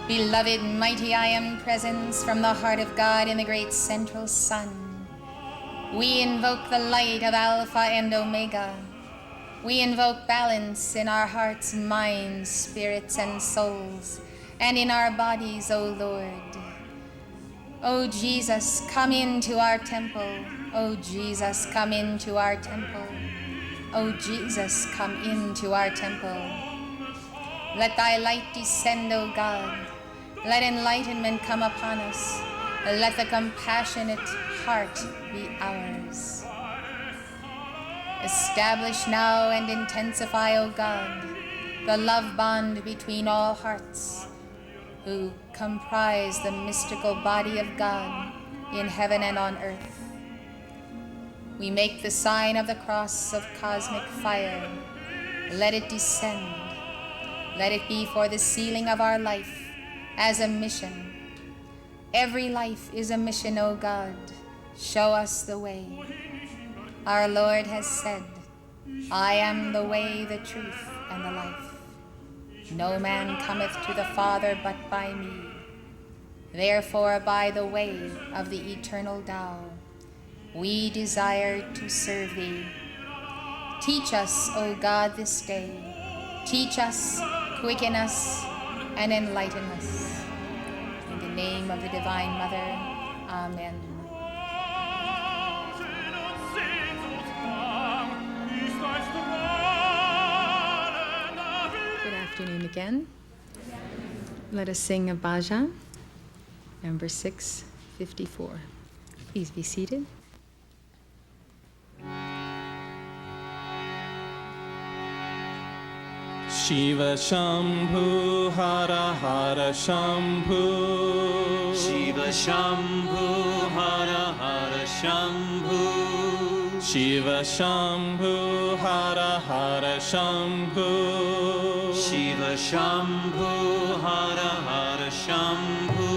Beloved, mighty I am presence from the heart of God in the great central sun. We invoke the light of Alpha and Omega. We invoke balance in our hearts, minds, spirits, and souls, and in our bodies, O Lord. O Jesus, come into our temple. O Jesus, come into our temple. O Jesus, come into our temple. Let thy light descend, O God. Let enlightenment come upon us. Let the compassionate heart be ours. Establish now and intensify, O God, the love bond between all hearts who comprise the mystical body of God in heaven and on earth. We make the sign of the cross of cosmic fire. Let it descend. Let it be for the sealing of our life as a mission. Every life is a mission, O God. Show us the way. Our Lord has said, I am the way, the truth, and the life. No man cometh to the Father but by me. Therefore, by the way of the eternal Tao, we desire to serve thee. Teach us, O God, this day. Teach us, quicken us, and enlighten us. In the name of the Divine Mother, Amen. Good afternoon again. Let us sing a bhajan, number 654. Please be seated. Shiva Shambhu Hara Hara Shambhu Shiva Shambhu Hara Hara Shambhu Shiva Shambhu Hara Hara Shambhu Shiva Shambhu Hara Hara Shambhu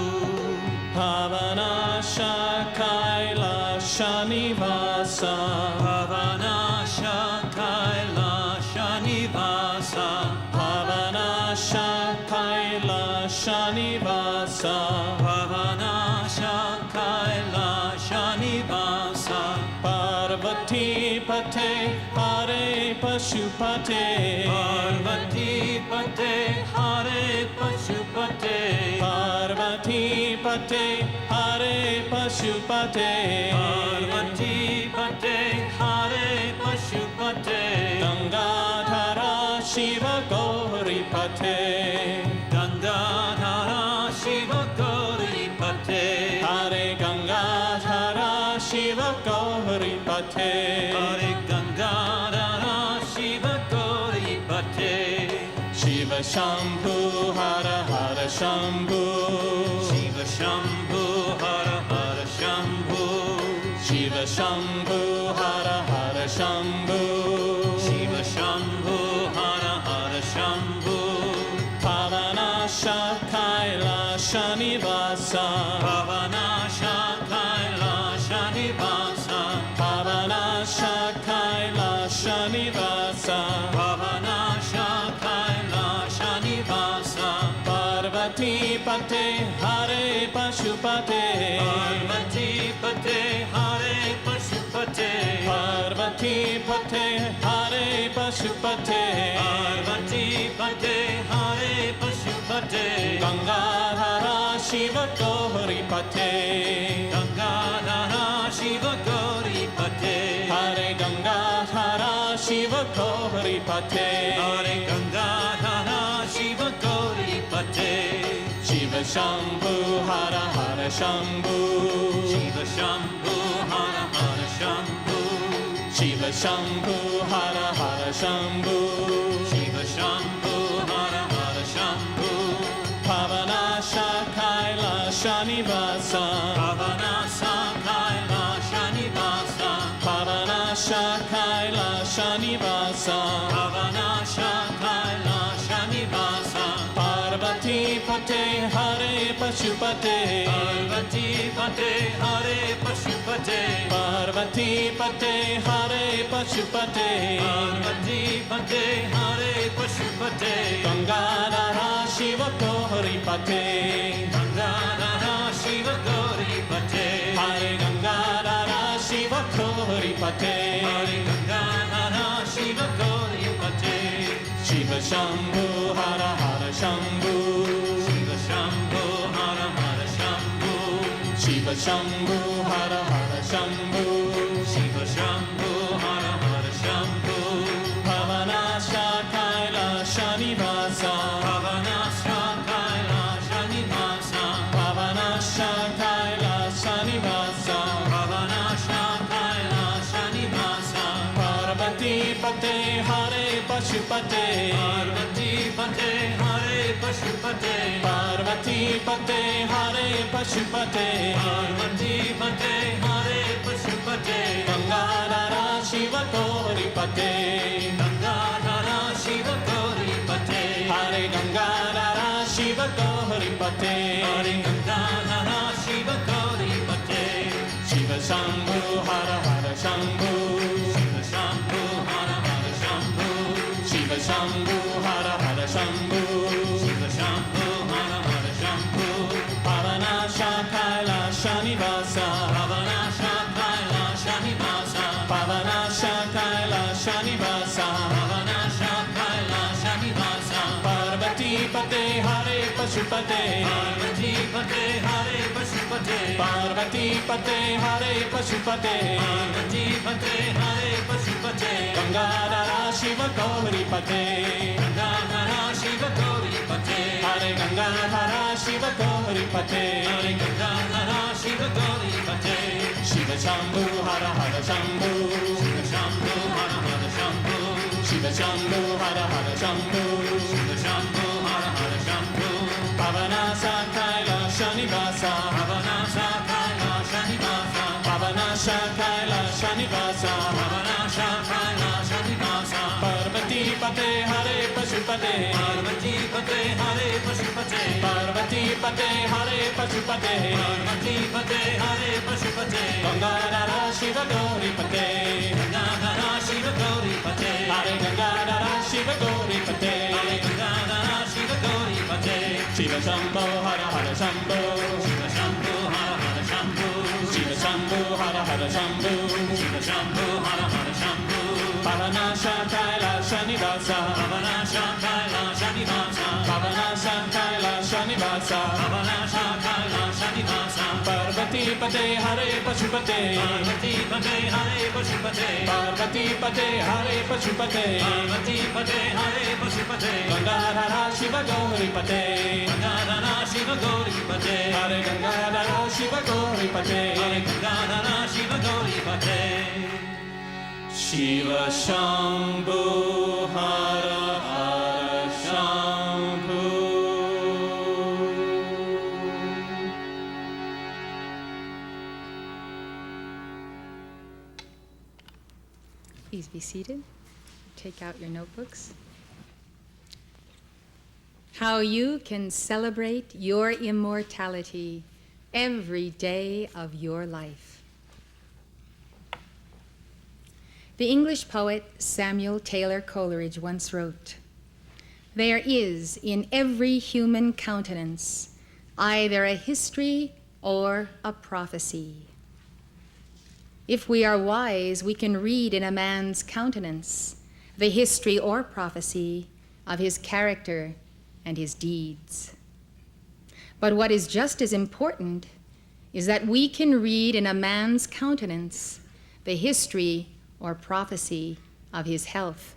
Pavanasha Kailasha Nivasa Pavanasha Kailasha Nivasa Pavanasha Kailasha Nivasa Pavanasha Kailasha Nivasa Parvati Pate Hare Pashupate Parvati Pate Hare Pashupate Parvati Pate Hare Pashupate Parvati Pate Hare Pashupate Gangadhara Shiva Gauri Pate Gangadhara Shiva Gauri Pate Hare Gangadhara Shiva Gauri Pate Hare Gangadhara Shiva Gauri Pate Shiva Shambhu Hara Hara Shambhu Shiva Shambhu Hara Hara Shambhu Shiva Shambhu Hara Hara Shambhu Shiva Shambhu Hara Hara Shambhu Pavanasha Kailasha Nivasa Pavanasha Kailasha Nivasa Pavanasha Kailasha Nivasa Pavanasha Kailasha Nivasa Parvati Pate Hare Pashupate Parvati Pate Hare Pashupate Parvati Pate Hare Pashupate Parvati Pate Hare Pashupate Gangadhara Shiva Gauri Pate Gangadhara Shiva Gauri Pate Hare Gangadhara Shiva Gauri Pate Hare Gangadhara Shiva Gauri Pate Shiva Shambhu Hara Hara Shambhu Shiva Shambhu Hara Hara Shambhu Shiva Shambhu Hara Hara Shambhu Shiva Shambhu Hara Hara Shambhu Pavanasha Kailasha Nivasa Pavanasha Kailasha Nivasa Pavanasha Kailasha Nivasa Pavanasha Kailasha Nivasa Parvati Pate Hare Pashupate Parvati Pate Hare Pashupate Parvati Pate Hare Pashupate Parvati Pate Hare Pashupate Gangadhara Shiva Gauri Pate, Ganga Shiva Gauri Pate, Hare Ganga Shiva Gauri Pate, Hare Ganga Shiva Gauri Pate, Shiva Shambhu Hara Hara Shambhu, Shiva Shambhu Hara Hara Shambhu, Shiva Shambhu Hara Hara Shambhu, Shiva Shambhu Hara Hara Shambhu, Pavanasha Kailasa Nivasa, Pavanasya Kailasa Nivasa, Pavanasha Kailasa Nivasa, Pavanasya Kailasa Nivasa, Parvati Pate Hare Pashupate, Parvati Pate Hare Pashupate, Parvati Pate Hare Pashupate, Parvati Pate Hare Pashupate, Gangadhara Shiva Gauri Pate, Gangadhara Shiva Gauri Pate, Hare Gangadhara Shiva Gauri Pate, Hare Gangadhara Shiva Gauri Pate, Shiva Shambhu Hara Hara Shambhu, Shiva Shambhu Hara Hara Shambhu, Shiva Shambhu Hara Hara Shambhu, Shiva Shambhu Hara Hara Shambhu, Pavanasha Kailasa Nivasa, Pavanasya Kailasa Nivasa, Pavanasha Kailasa Nivasa, Pavanasya Kailasa Nivasa, Parvati Pate Hare Pashupate, Parvati Pate Hare Pashupate, Parvati Pate Hare Pashupate, Parvati Pate Hare Pashupate, Gangadhara Shiva Gauri Pate, Gangadhara Shiva Gauri Pate, Hare Gangadhara Shiva Gauri Pate, Hare Gangadhara Shiva Gauri Pate, Shiva Shambhu Hara Hara Shambhu, Shiva Shambhu Hara Hara Shambhu, Shiva Shambhu Hara Hara Shambhu, Shiva Shambhu Hara Hara Shambhu, Pavanasa Kailasa Nivasa, Pavanasya Kailasa Nivasa, Pavanasha Kailasa Nivasa, Pavanasya Kailasa Nivasa, Parvati Pate Hare Pashupate, Parvati Pate Hare Pashupate, Parvati Pate Hare Pashupate, Parvati Pate Hare Pashupate, Gangadhara Shiva Gauri Pate, Gangadhara Shiva Gauri Pate, Hare Gangadhara Shiva Gauri Pate, Hare Gangadhara Shiva Gauri Pate, Shiva Shambho Hara Hara Shambho, Shiva Shambhu Hara Hara Shambhu, Shiva Shambho Hara Hara Shambho, Shiva Shambhu Hara Hara Shambhu, Pavanasha Kailasa Nivasa, Pavanasya Kailasa Nivasa, Pavanasha Kailasa Nivasa, Pavanasya Kailasa Nivasa, Parvati Pate Hare Pashupate, Parvati Pate Hare Pashupate, Parvati Pate Hare Pashupate, Parvati Pate Hare Pashupate, Gangadhara Shiva Gauri Pate, Gangadhara Shiva Gauri Pate, Hare Gangadhara Shiva Gauri Pate, Hare Gangadhara Shiva Gauri Pate, Shiva Shambhu Hara Hara Shambhu. Please be seated. Take out your notebooks. How you can celebrate your immortality every day of your life. The English poet Samuel Taylor Coleridge once wrote, "There is in every human countenance either a history or a prophecy. If we are wise, we can read in a man's countenance the history or prophecy of his character and his deeds. But what is just as important is that we can read in a man's countenance the history or prophecy of his health.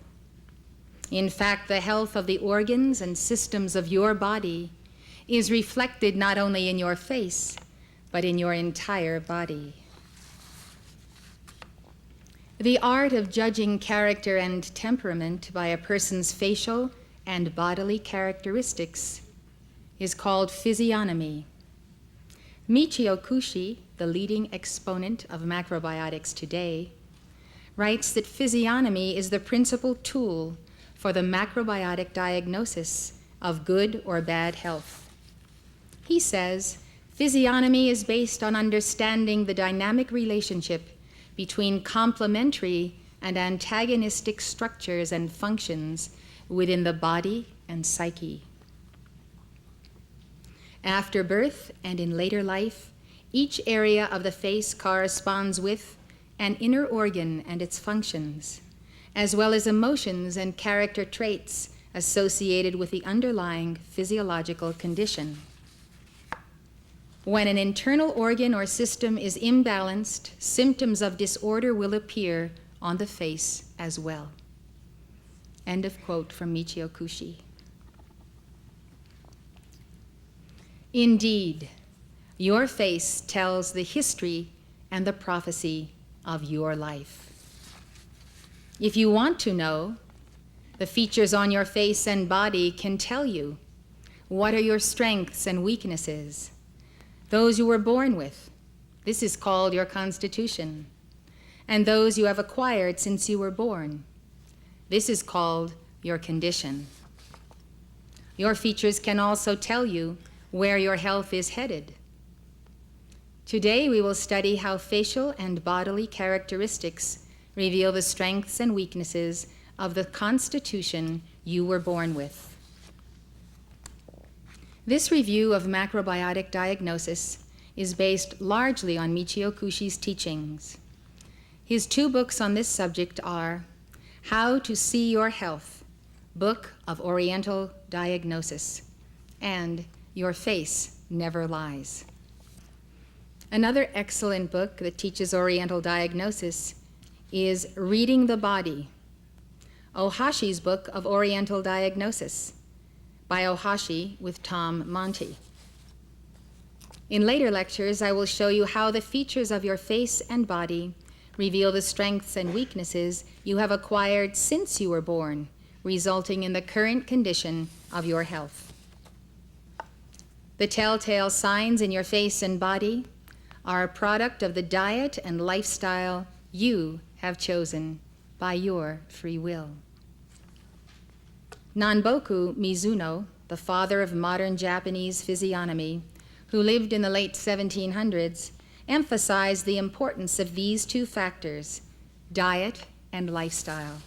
In fact, the health of the organs and systems of your body is reflected not only in your face, but in your entire body. The art of judging character and temperament by a person's facial and bodily characteristics is called physiognomy. Michio Kushi, the leading exponent of macrobiotics today, writes that physiognomy is the principal tool for the macrobiotic diagnosis of good or bad health. He says, physiognomy is based on understanding the dynamic relationship between complementary and antagonistic structures and functions within the body and psyche. After birth and in later life, each area of the face corresponds with an inner organ and its functions, as well as emotions and character traits associated with the underlying physiological condition. When an internal organ or system is imbalanced, symptoms of disorder will appear on the face as well. End of quote from Michio Kushi. Indeed, your face tells the history and the prophecy of your life. If you want to know, the features on your face and body can tell you what are your strengths and weaknesses, those you were born with. This is called your constitution. And those you have acquired since you were born. This is called your condition. Your features can also tell you where your health is headed. Today we will study how facial and bodily characteristics reveal the strengths and weaknesses of the constitution you were born with. This review of macrobiotic diagnosis is based largely on Michio Kushi's teachings. His 2 books on this subject are How to See Your Health, Book of Oriental Diagnosis, and Your Face Never Lies. Another excellent book that teaches Oriental diagnosis is Reading the Body, Ohashi's Book of Oriental Diagnosis, by Ohashi with Tom Monty. In later lectures, I will show you how the features of your face and body reveal the strengths and weaknesses you have acquired since you were born, resulting in the current condition of your health. The telltale signs in your face and body are a product of the diet and lifestyle you have chosen by your free will. Nanboku Mizuno, the father of modern Japanese physiognomy, who lived in the late 1700s, emphasized the importance of these 2 factors, diet and lifestyle.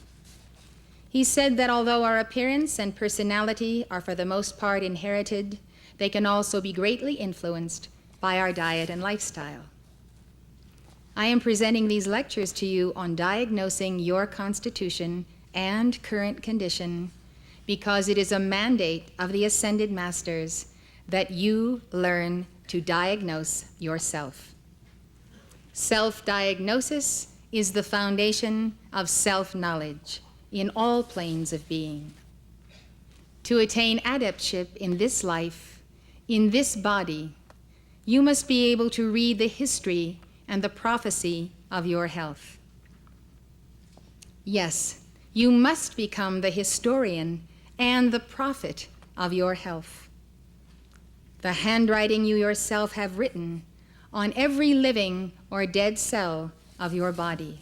He said that although our appearance and personality are for the most part inherited, they can also be greatly influenced by our diet and lifestyle. I am presenting these lectures to you on diagnosing your constitution and current condition because it is a mandate of the Ascended Masters that you learn to diagnose yourself. Self-diagnosis is the foundation of self-knowledge in all planes of being. To attain adeptship in this life, in this body, you must be able to read the history and the prophecy of your health. Yes, you must become the historian and the prophet of your health. The handwriting you yourself have written on every living or dead cell of your body.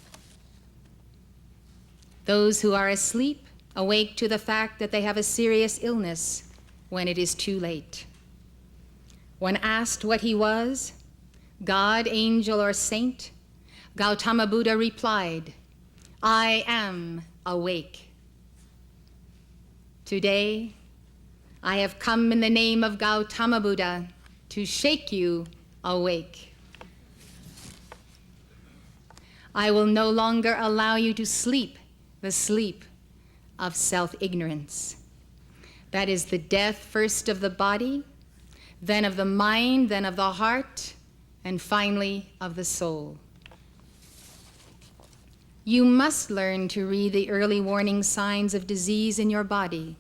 Those who are asleep awake to the fact that they have a serious illness when it is too late. When asked what he was, God, angel, or saint, Gautama Buddha replied, "I am awake." Today, I have come in the name of Gautama Buddha to shake you awake. I will no longer allow you to sleep the sleep of self-ignorance. That is the death first of the body, then of the mind, then of the heart, and finally of the soul. You must learn to read the early warning signs of disease in your body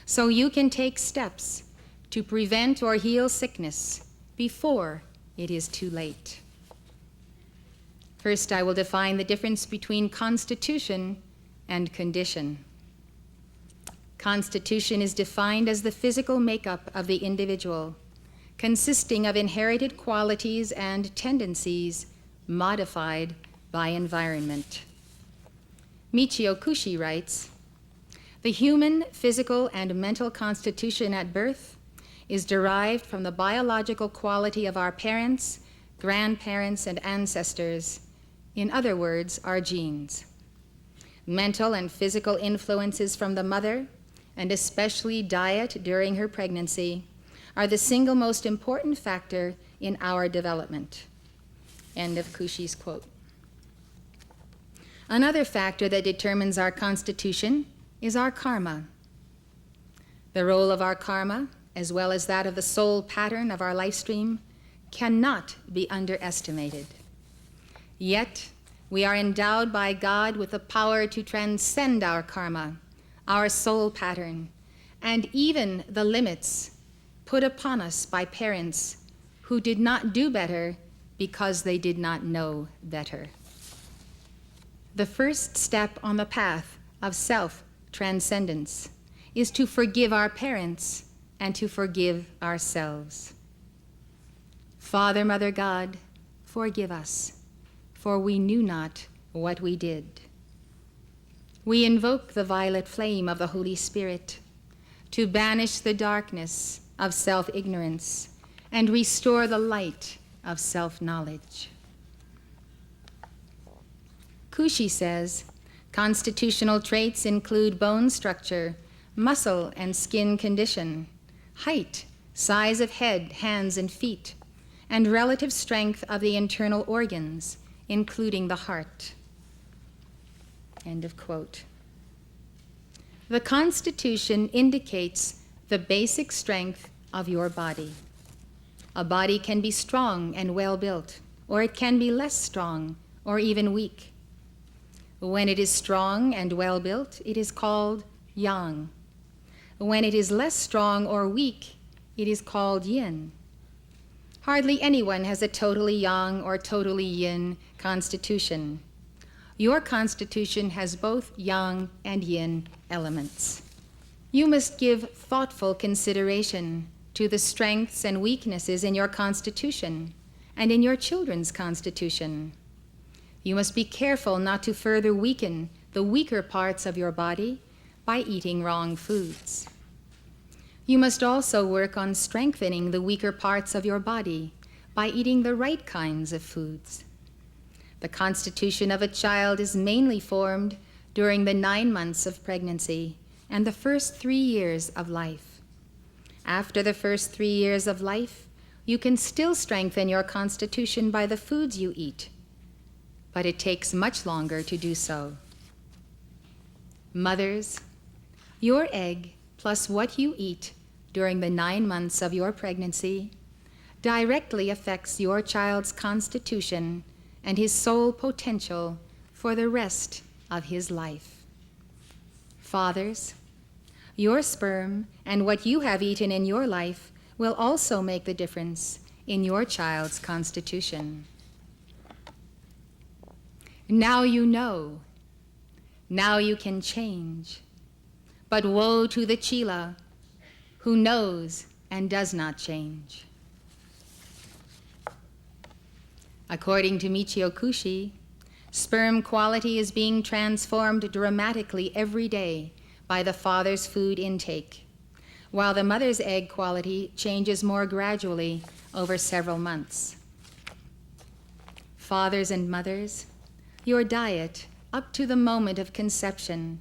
so you can take steps to prevent or heal sickness before it is too late. First, I will define the difference between constitution and condition. Constitution is defined as the physical makeup of the individual, consisting of inherited qualities and tendencies modified by environment. Michio Kushi writes, "The human physical and mental constitution at birth is derived from the biological quality of our parents, grandparents, and ancestors, in other words, our genes. Mental and physical influences from the mother, and especially diet during her pregnancy, are the single most important factor in our development. End of Cauchy's quote. Another factor that determines our constitution is our karma. The role of our karma, as well as that of the soul pattern of our life stream, cannot be underestimated. Yet, we are endowed by God with the power to transcend our karma, our soul pattern, and even the limits put upon us by parents who did not do better because they did not know better. The first step on the path of self-transcendence is to forgive our parents and to forgive ourselves. Father, Mother God, forgive us, for we knew not what we did. We invoke the violet flame of the Holy Spirit to banish the darkness of self-ignorance and restore the light of self-knowledge. Cauchy says, constitutional traits include bone structure, muscle and skin condition, height, size of head, hands, and feet, and relative strength of the internal organs, including the heart. End of quote. The Constitution indicates the basic strength of your body. A body can be strong and well built, or it can be less strong or even weak. When it is strong and well built, it is called yang. When it is less strong or weak, it is called yin. Hardly anyone has a totally yang or totally yin constitution. Your constitution has both yang and yin elements. You must give thoughtful consideration to the strengths and weaknesses in your constitution and in your children's constitution. You must be careful not to further weaken the weaker parts of your body by eating wrong foods. You must also work on strengthening the weaker parts of your body by eating the right kinds of foods. The constitution of a child is mainly formed during the 9 months of pregnancy and the first 3 years of life. After the first 3 years of life, you can still strengthen your constitution by the foods you eat, but it takes much longer to do so. Mothers, your egg plus what you eat during the 9 months of your pregnancy directly affects your child's constitution and his soul potential for the rest of his life. Fathers, your sperm and what you have eaten in your life will also make the difference in your child's constitution. Now you know. Now you can change. But woe to the Chela who knows and does not change. According to Michio Kushi, sperm quality is being transformed dramatically every day by the father's food intake, while the mother's egg quality changes more gradually over several months. Fathers and mothers, your diet up to the moment of conception,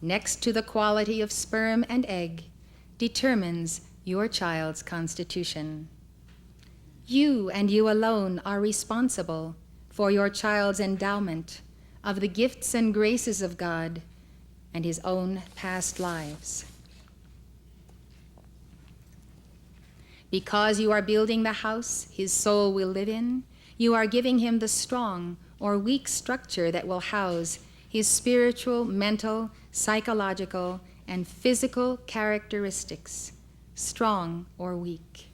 next to the quality of sperm and egg, determines your child's constitution. You and you alone are responsible for your child's endowment of the gifts and graces of God and his own past lives. Because you are building the house his soul will live in, you are giving him the strong or weak structure that will house his spiritual, mental, psychological, and physical characteristics, strong or weak.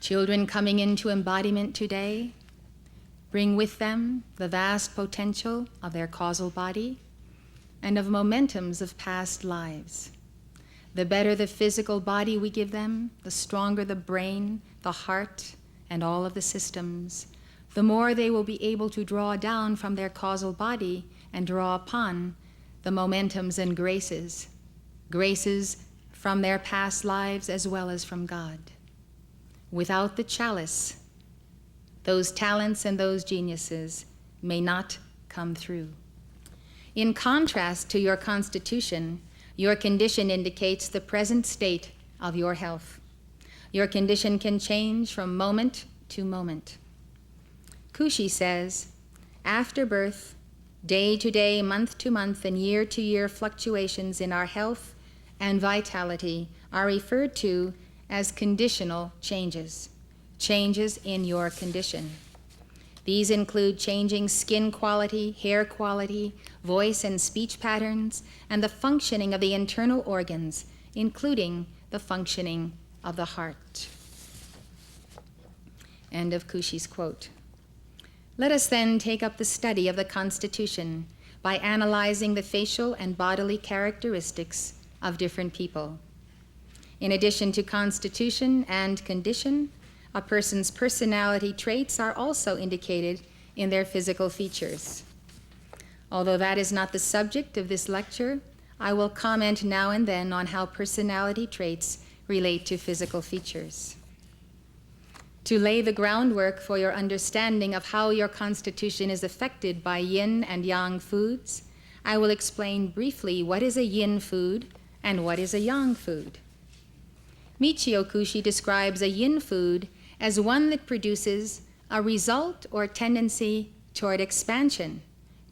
Children coming into embodiment today bring with them the vast potential of their causal body and of momentums of past lives. The better the physical body we give them, the stronger the brain, the heart, and all of the systems, the more they will be able to draw down from their causal body and draw upon the momentums and graces from their past lives as well as from God. Without the chalice, those talents and those geniuses may not come through. In contrast to your constitution, your condition indicates the present state of your health. Your condition can change from moment to moment. Kushi says, after birth, day to day, month to month, and year to year fluctuations in our health and vitality are referred to as conditional changes, changes in your condition. These include changing skin quality, hair quality, voice and speech patterns, and the functioning of the internal organs, including the functioning of the heart. End of Kushi's quote. Let us then take up the study of the constitution by analyzing the facial and bodily characteristics of different people. In addition to constitution and condition, a person's personality traits are also indicated in their physical features. Although that is not the subject of this lecture, I will comment now and then on how personality traits relate to physical features. To lay the groundwork for your understanding of how your constitution is affected by yin and yang foods, I will explain briefly what is a yin food and what is a yang food. Michio Kushi describes a yin food as one that produces a result or tendency toward expansion,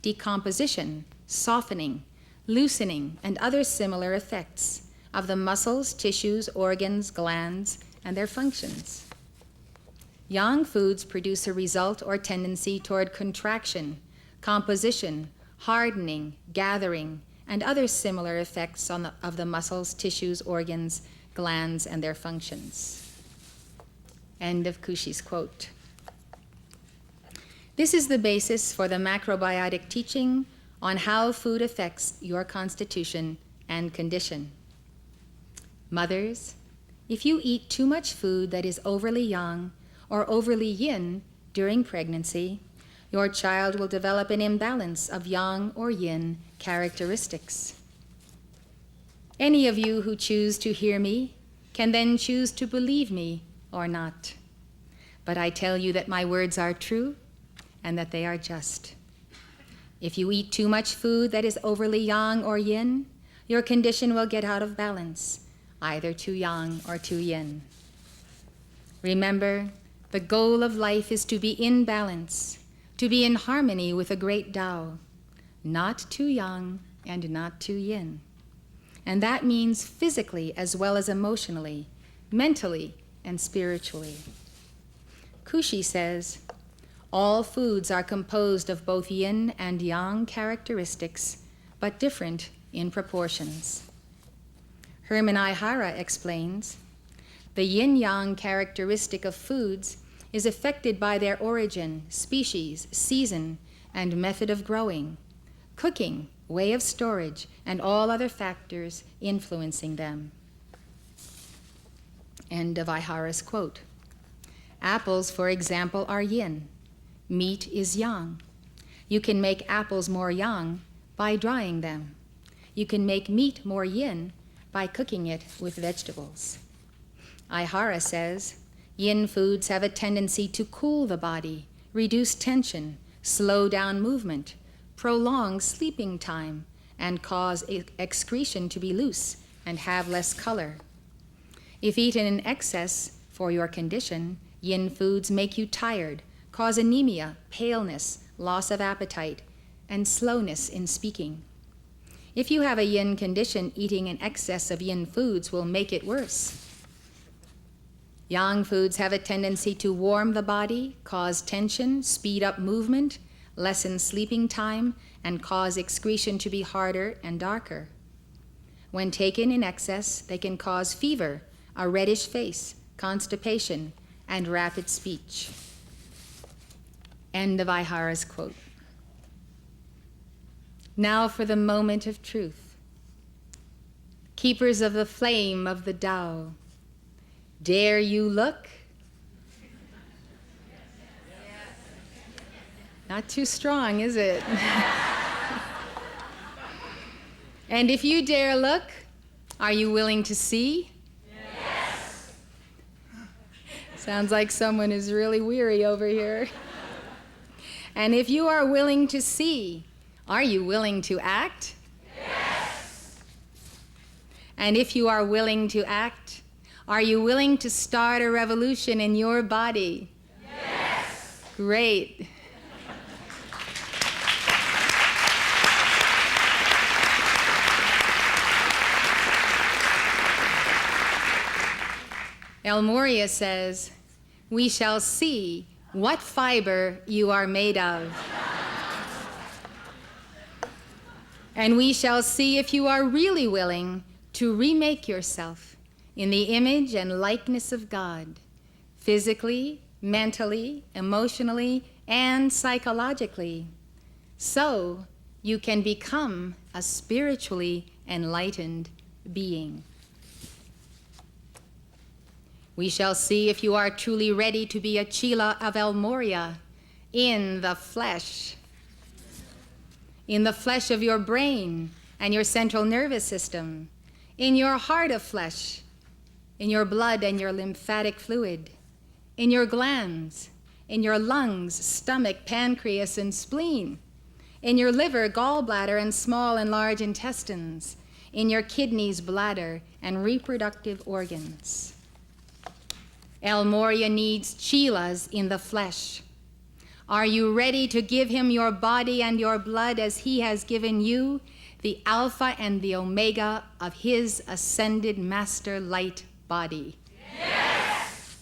decomposition, softening, loosening, and other similar effects of the muscles, tissues, organs, glands, and their functions. Yang foods produce a result or tendency toward contraction, composition, hardening, gathering, and other similar effects of the muscles, tissues, organs, glands, and their functions. End of Kushi's quote. This is the basis for the macrobiotic teaching on how food affects your constitution and condition. Mothers, if you eat too much food that is overly yang or overly yin during pregnancy, your child will develop an imbalance of yang or yin characteristics. Any of you who choose to hear me can then choose to believe me or not. But I tell you that my words are true and that they are just. If you eat too much food that is overly yang or yin, your condition will get out of balance, either too yang or too yin. Remember, the goal of life is to be in balance, to be in harmony with a great Tao, not too yang and not too yin. And that means physically as well as emotionally, mentally, and spiritually. Kushi says, all foods are composed of both yin and yang characteristics, but different in proportions. Herman Ihara explains, the yin-yang characteristic of foods is affected by their origin, species, season, and method of growing, cooking, way of storage, and all other factors influencing them. End of Ihara's quote. Apples, for example, are yin. Meat is yang. You can make apples more yang by drying them. You can make meat more yin by cooking it with vegetables. Ihara says, yin foods have a tendency to cool the body, reduce tension, slow down movement, prolong sleeping time, and cause excretion to be loose and have less color. If eaten in excess for your condition, yin foods make you tired, cause anemia, paleness, loss of appetite, and slowness in speaking. If you have a yin condition, eating in excess of yin foods will make it worse. Yang foods have a tendency to warm the body, cause tension, speed up movement, lessen sleeping time, and cause excretion to be harder and darker. When taken in excess, they can cause fever, a reddish face, constipation, and rapid speech. End of Ihara's quote. Now for the moment of truth. Keepers of the flame of the Tao, dare you look? Not too strong, is it? And if you dare look, are you willing to see? Yes. Sounds like someone is really weary over here. And if you are willing to see, Are you willing to act? Yes. And if you are willing to act, are you willing to start a revolution in your body? Yes. Great. El Morya says, "We shall see what fiber you are made of. And we shall see if you are really willing to remake yourself in the image and likeness of God, physically, mentally, emotionally, and psychologically, so you can become a spiritually enlightened being. We shall see if you are truly ready to be a Chela of El Morya in the flesh of your brain and your central nervous system, in your heart of flesh, in your blood and your lymphatic fluid, in your glands, in your lungs, stomach, pancreas, and spleen, in your liver, gallbladder, and small and large intestines, in your kidneys, bladder, and reproductive organs. El Morya needs Chelas in the flesh. Are you ready to give him your body and your blood as he has given you, the Alpha and the Omega of his ascended master light body? Yes!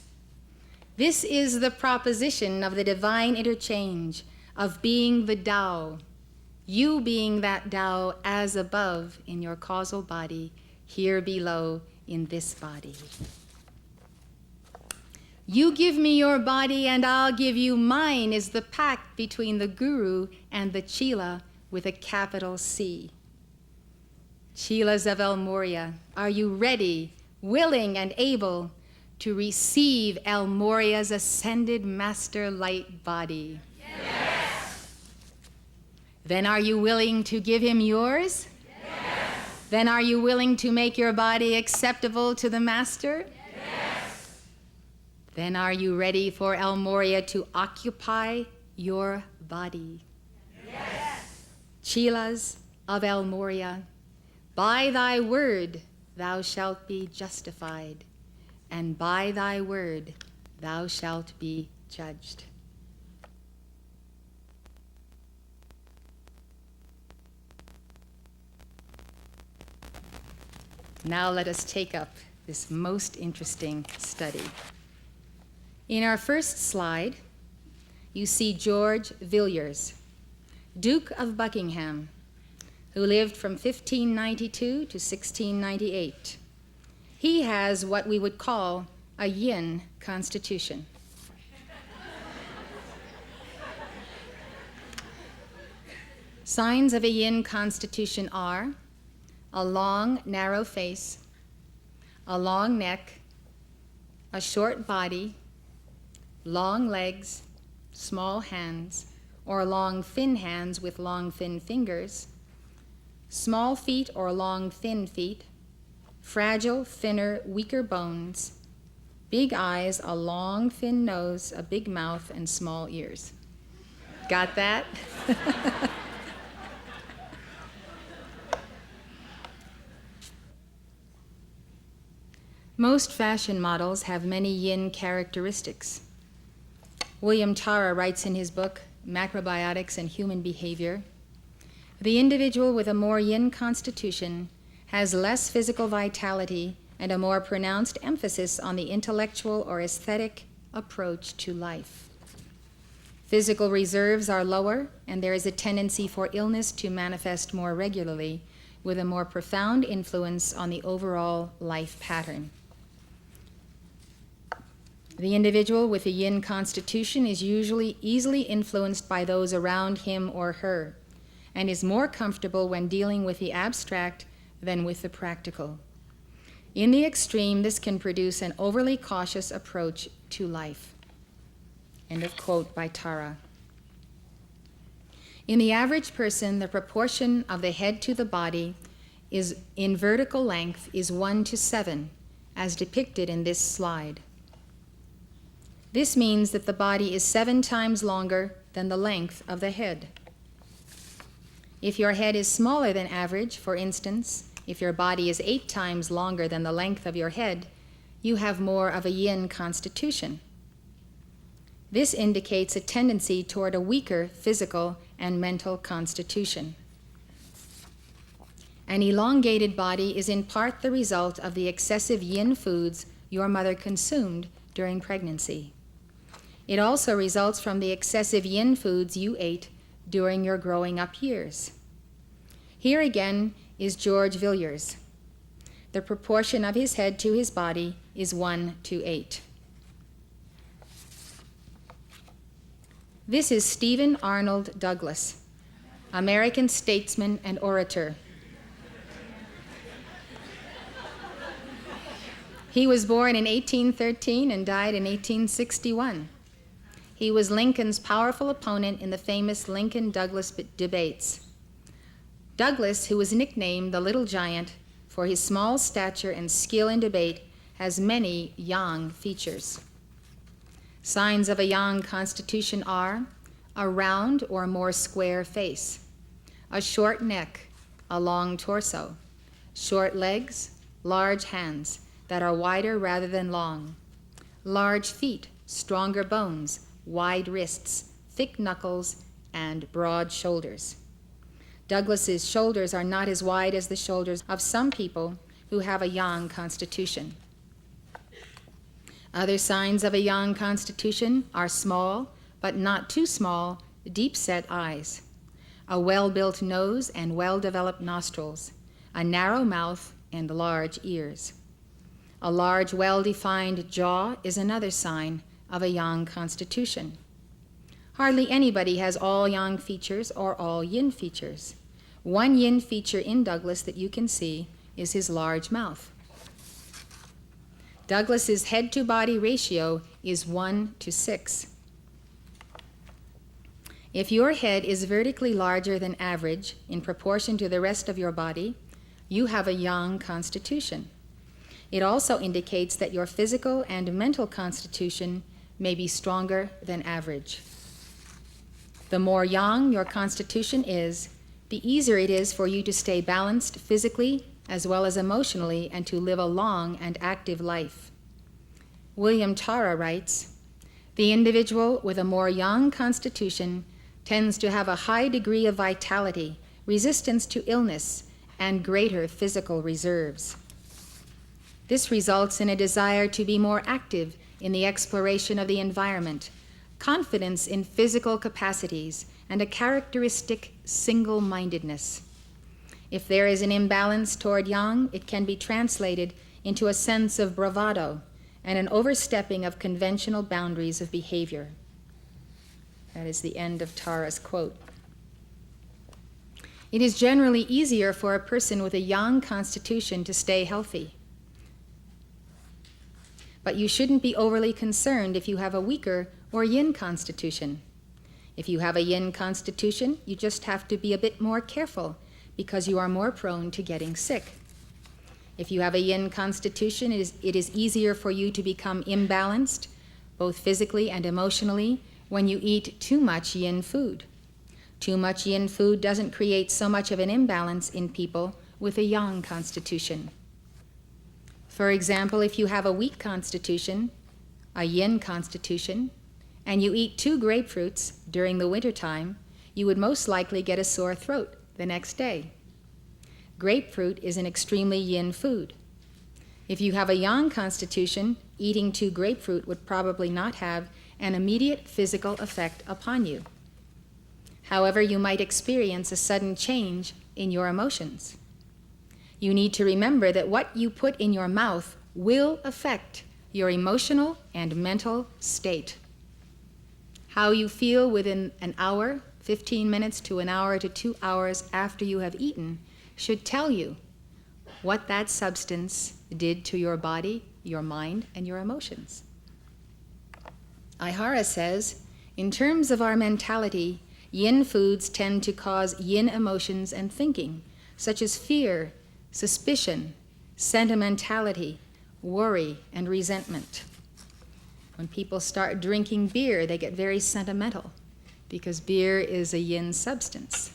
This is the proposition of the divine interchange of being the Tao, you being that Tao as above in your causal body, here below in this body. You give me your body and I'll give you mine is the pact between the Guru and the Chela with a capital C. Chelas of El Morya, are you ready, willing, and able to receive El Morya's ascended master light body? Yes. Then are you willing to give him yours? Yes. Then are you willing to make your body acceptable to the master? Then are you ready for El Morya to occupy your body? Yes. Chelas of El Morya, by thy word thou shalt be justified, and by thy word thou shalt be judged. Now let us take up this most interesting study. In our first slide, you see George Villiers, Duke of Buckingham, who lived from 1592 to 1698. He has what we would call a yin constitution. Signs of a yin constitution are a long, narrow face, a long neck, a short body, long legs, small hands, or long, thin hands with long, thin fingers, small feet or long, thin feet, fragile, thinner, weaker bones, big eyes, a long, thin nose, a big mouth, and small ears. Got that? Most fashion models have many yin characteristics. William Tara writes in his book, Macrobiotics and Human Behavior, the individual with a more yin constitution has less physical vitality and a more pronounced emphasis on the intellectual or aesthetic approach to life. Physical reserves are lower, and there is a tendency for illness to manifest more regularly, with a more profound influence on the overall life pattern. The individual with a yin constitution is usually easily influenced by those around him or her, and is more comfortable when dealing with the abstract than with the practical. In the extreme, this can produce an overly cautious approach to life. End of quote by Tara. In the average person, the proportion of the head to the body is in vertical length is 1:7, as depicted in this slide. This means that the body is 7 times longer than the length of the head. If your head is smaller than average, for instance, if your body is 8 times longer than the length of your head, you have more of a yin constitution. This indicates a tendency toward a weaker physical and mental constitution. An elongated body is in part the result of the excessive yin foods your mother consumed during pregnancy. It also results from the excessive yin foods you ate during your growing up years. Here again is George Villiers. The proportion of his head to his body is 1:8. This is Stephen Arnold Douglas, American statesman and orator. He was born in 1813 and died in 1861. He was Lincoln's powerful opponent in the famous Lincoln-Douglas debates. Douglas, who was nicknamed the Little Giant for his small stature and skill in debate, has many yang features. Signs of a yang constitution are a round or more square face, a short neck, a long torso, short legs, large hands that are wider rather than long, large feet, stronger bones, wide wrists, thick knuckles, and broad shoulders. Douglas's shoulders are not as wide as the shoulders of some people who have a yang constitution. Other signs of a yang constitution are small, but not too small, deep-set eyes, a well-built nose and well-developed nostrils, a narrow mouth and large ears. A large, well-defined jaw is another sign of a yang constitution. Hardly anybody has all yang features or all yin features. One yin feature in Douglas that you can see is his large mouth. Douglas's head-to-body ratio is 1:6. If your head is vertically larger than average in proportion to the rest of your body, you have a yang constitution. It also indicates that your physical and mental constitution may be stronger than average. The more yang your constitution is, the easier it is for you to stay balanced physically as well as emotionally and to live a long and active life. William Tara writes, "The individual with a more yang constitution tends to have a high degree of vitality, resistance to illness, and greater physical reserves. This results in a desire to be more active in the exploration of the environment, confidence in physical capacities, and a characteristic single-mindedness. If there is an imbalance toward yang, it can be translated into a sense of bravado and an overstepping of conventional boundaries of behavior." That is the end of Tara's quote. It is generally easier for a person with a yang constitution to stay healthy. But you shouldn't be overly concerned if you have a weaker or yin constitution. If you have a yin constitution, you just have to be a bit more careful because you are more prone to getting sick. If you have a yin constitution, it is easier for you to become imbalanced, both physically and emotionally, when you eat too much yin food. Too much yin food doesn't create so much of an imbalance in people with a yang constitution. For example, if you have a weak constitution, a yin constitution, and you eat 2 grapefruits during the wintertime, you would most likely get a sore throat the next day. Grapefruit is an extremely yin food. If you have a yang constitution, eating 2 grapefruit would probably not have an immediate physical effect upon you. However, you might experience a sudden change in your emotions. You need to remember that what you put in your mouth will affect your emotional and mental state. How you feel within an hour, 15 minutes to an hour to 2 hours after you have eaten should tell you what that substance did to your body, your mind, and your emotions. Ihara says, in terms of our mentality, yin foods tend to cause yin emotions and thinking, such as fear, suspicion, sentimentality, worry, and resentment. When people start drinking beer, they get very sentimental because beer is a yin substance.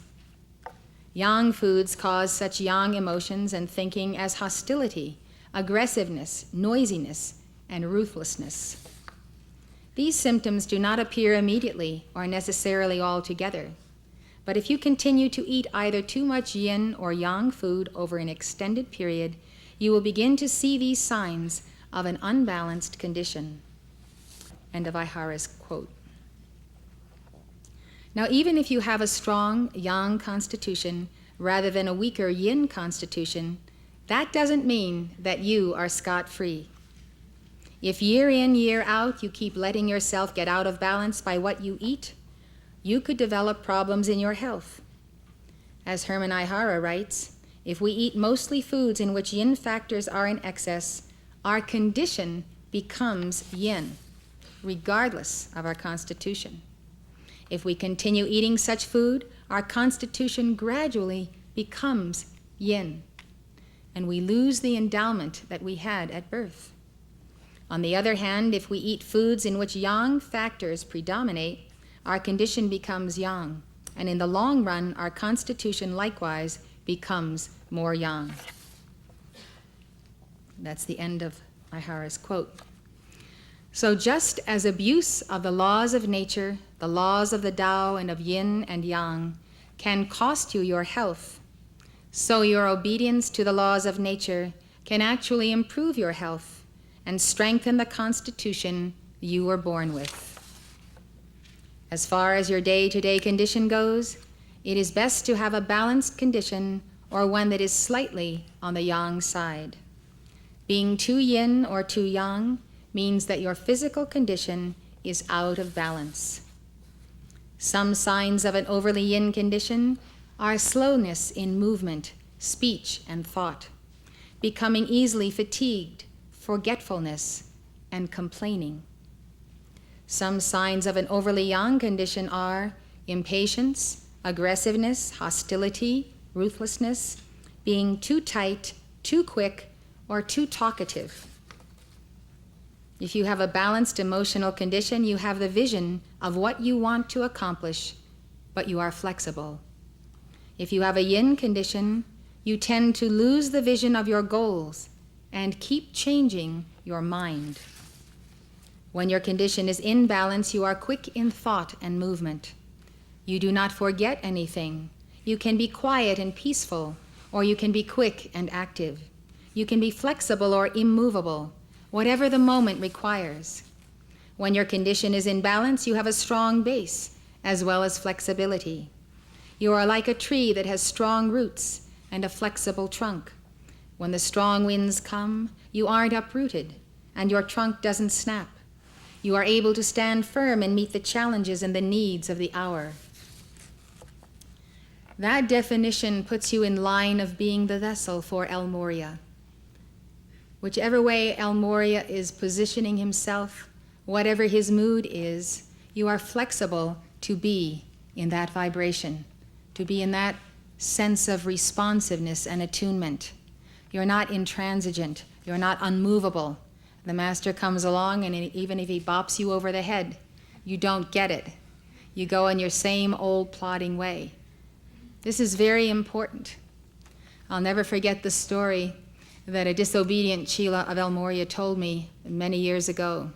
Yang foods cause such yang emotions and thinking as hostility, aggressiveness, noisiness, and ruthlessness. These symptoms do not appear immediately or necessarily all together, but if you continue to eat either too much yin or yang food over an extended period, you will begin to see these signs of an unbalanced condition. End of Ihara's quote. Now, even if you have a strong yang constitution rather than a weaker yin constitution, that doesn't mean that you are scot-free. If year in, year out, you keep letting yourself get out of balance by what you eat, you could develop problems in your health. As Herman Ihara writes, if we eat mostly foods in which yin factors are in excess, our condition becomes yin, regardless of our constitution. If we continue eating such food, our constitution gradually becomes yin, and we lose the endowment that we had at birth. On the other hand, if we eat foods in which yang factors predominate, our condition becomes yang, and in the long run, our constitution likewise becomes more yang. That's the end of Ihara's quote. So just as abuse of the laws of nature, the laws of the Tao and of yin and yang, can cost you your health, so your obedience to the laws of nature can actually improve your health and strengthen the constitution you were born with. As far as your day-to-day condition goes, it is best to have a balanced condition or one that is slightly on the yang side. Being too yin or too yang means that your physical condition is out of balance. Some signs of an overly yin condition are slowness in movement, speech, and thought, becoming easily fatigued, forgetfulness, and complaining. Some signs of an overly yang condition are impatience, aggressiveness, hostility, ruthlessness, being too tight, too quick, or too talkative. If you have a balanced emotional condition, you have the vision of what you want to accomplish, but you are flexible. If you have a yin condition, you tend to lose the vision of your goals and keep changing your mind. When your condition is in balance, you are quick in thought and movement. You do not forget anything. You can be quiet and peaceful, or you can be quick and active. You can be flexible or immovable, whatever the moment requires. When your condition is in balance, you have a strong base, as well as flexibility. You are like a tree that has strong roots and a flexible trunk. When the strong winds come, you aren't uprooted, and your trunk doesn't snap. You are able to stand firm and meet the challenges and the needs of the hour. That definition puts you in line of being the vessel for El Morya. Whichever way El Morya is positioning himself, whatever his mood is, you are flexible to be in that vibration, to be in that sense of responsiveness and attunement. You're not intransigent, you're not unmovable. The master comes along, and even if he bops you over the head, you don't get it. You go in your same old plodding way. This is very important. I'll never forget the story that a disobedient Chela of El Morya told me many years ago.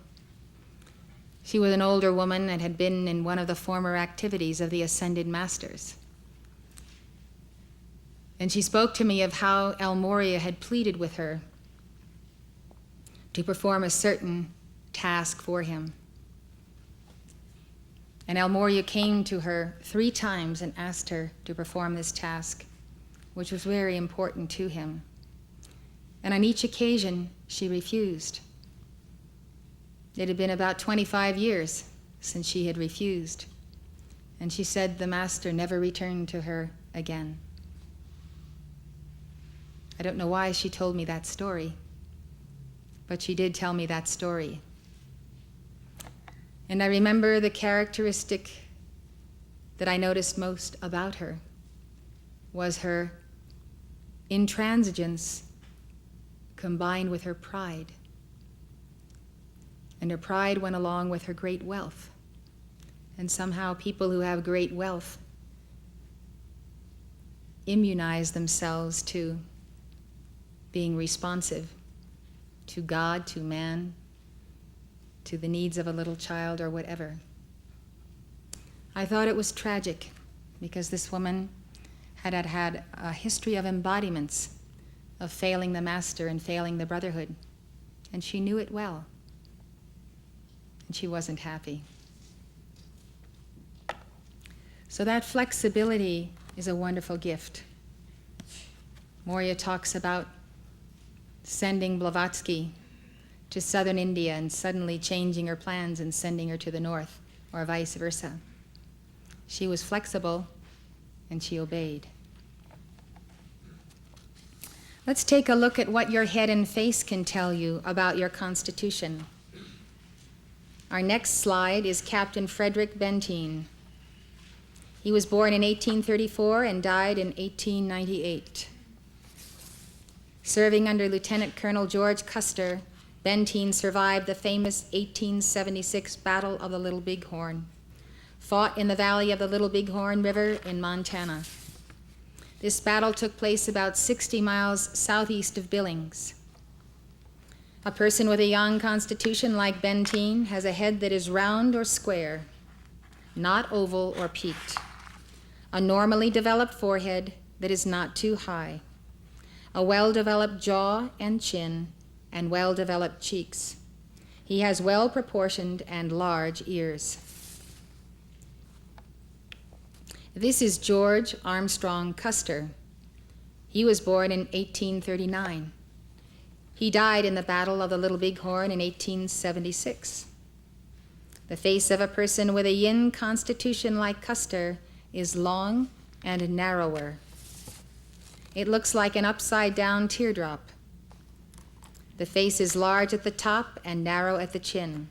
She was an older woman and had been in one of the former activities of the Ascended Masters. And she spoke to me of how El Morya had pleaded with her to perform a certain task for him. And El Morya came to her 3 times and asked her to perform this task, which was very important to him. And on each occasion, she refused. It had been about 25 years since she had refused. And she said the master never returned to her again. I don't know why she told me that story, but she did tell me that story. And I remember the characteristic that I noticed most about her was her intransigence combined with her pride. And her pride went along with her great wealth. And somehow people who have great wealth immunize themselves to being responsive to God, to man, to the needs of a little child or whatever. I thought it was tragic because this woman had had a history of embodiments of failing the master and failing the brotherhood, and she knew it well, and she wasn't happy. So that flexibility is a wonderful gift. Moria talks about sending Blavatsky to southern India and suddenly changing her plans and sending her to the north, or vice versa. She was flexible and she obeyed. Let's take a look at what your head and face can tell you about your constitution. Our next slide is Captain Frederick Benteen. He was born in 1834 and died in 1898. Serving under Lieutenant Colonel George Custer, Benteen survived the famous 1876 Battle of the Little Bighorn, fought in the valley of the Little Bighorn River in Montana. This battle took place about 60 miles southeast of Billings. A person with a young constitution like Benteen has a head that is round or square, not oval or peaked, a normally developed forehead that is not too high, a well-developed jaw and chin, and well-developed cheeks. He has well-proportioned and large ears. This is George Armstrong Custer. He was born in 1839. He died in the Battle of the Little Bighorn in 1876. The face of a person with a yin constitution like Custer is long and narrower. It looks like an upside-down teardrop. The face is large at the top and narrow at the chin.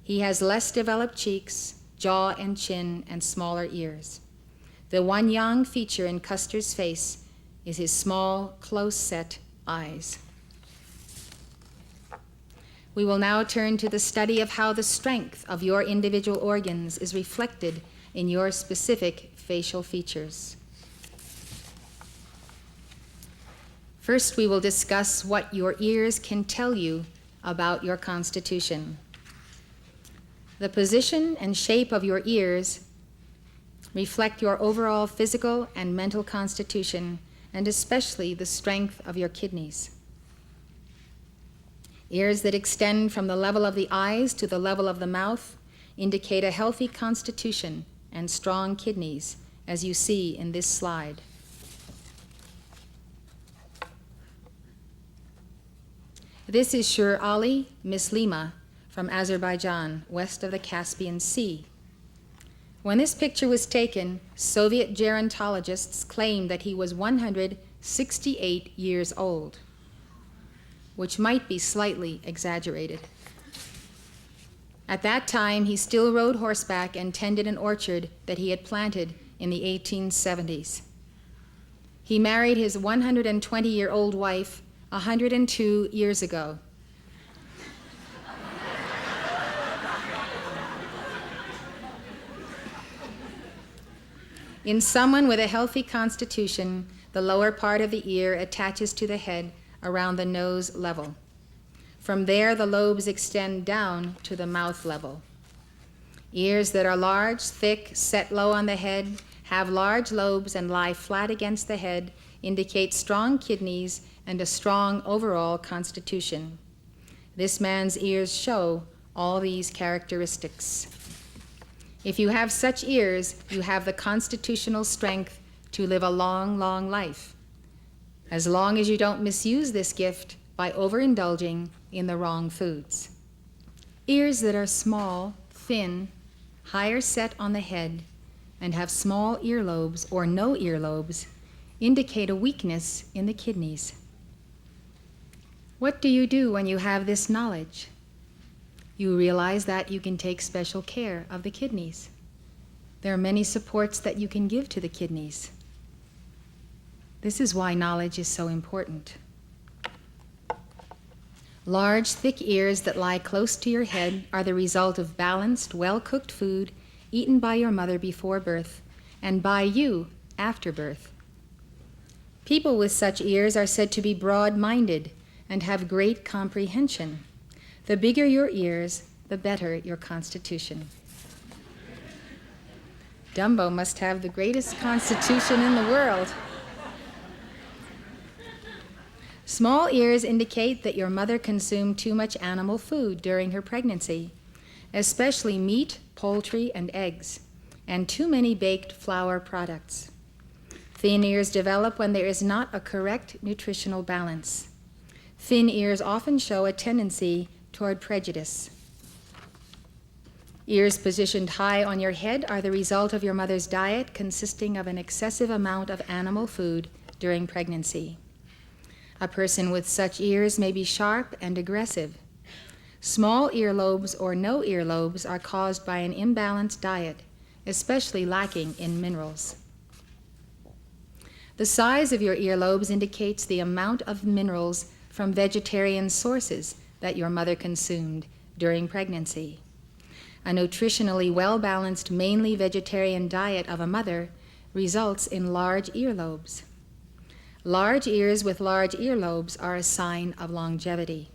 He has less developed cheeks, jaw and chin, and smaller ears. The one young feature in Custer's face is his small, close-set eyes. We will now turn to the study of how the strength of your individual organs is reflected in your specific facial features. First, we will discuss what your ears can tell you about your constitution. The position and shape of your ears reflect your overall physical and mental constitution, and especially the strength of your kidneys. Ears that extend from the level of the eyes to the level of the mouth indicate a healthy constitution and strong kidneys, as you see in this slide. This is Shur Ali Mislima from Azerbaijan, west of the Caspian Sea. When this picture was taken, Soviet gerontologists claimed that he was 168 years old, which might be slightly exaggerated. At that time, he still rode horseback and tended an orchard that he had planted in the 1870s. He married his 120-year-old wife 102 years ago. In someone with a healthy constitution, the lower part of the ear attaches to the head around the nose level. From there, the lobes extend down to the mouth level. Ears that are large, thick, set low on the head, have large lobes, and lie flat against the head indicate strong kidneys and a strong overall constitution. This man's ears show all these characteristics. If you have such ears, you have the constitutional strength to live a long, long life, as long as you don't misuse this gift by overindulging in the wrong foods. Ears that are small, thin, higher set on the head, and have small earlobes or no earlobes indicate a weakness in the kidneys. What do you do when you have this knowledge? You realize that you can take special care of the kidneys. There are many supports that you can give to the kidneys. This is why knowledge is so important. Large, thick ears that lie close to your head are the result of balanced, well-cooked food eaten by your mother before birth and by you after birth. People with such ears are said to be broad-minded and have great comprehension. The bigger your ears, the better your constitution. Dumbo must have the greatest constitution in the world. Small ears indicate that your mother consumed too much animal food during her pregnancy, especially meat, poultry, and eggs, and too many baked flour products. Thin ears develop when there is not a correct nutritional balance. Thin ears often show a tendency toward prejudice. Ears positioned high on your head are the result of your mother's diet consisting of an excessive amount of animal food during pregnancy. A person with such ears may be sharp and aggressive. Small earlobes or no earlobes are caused by an imbalanced diet, especially lacking in minerals. The size of your earlobes indicates the amount of minerals from vegetarian sources that your mother consumed during pregnancy. A nutritionally well-balanced, mainly vegetarian diet of a mother results in large earlobes. Large ears with large earlobes are a sign of longevity.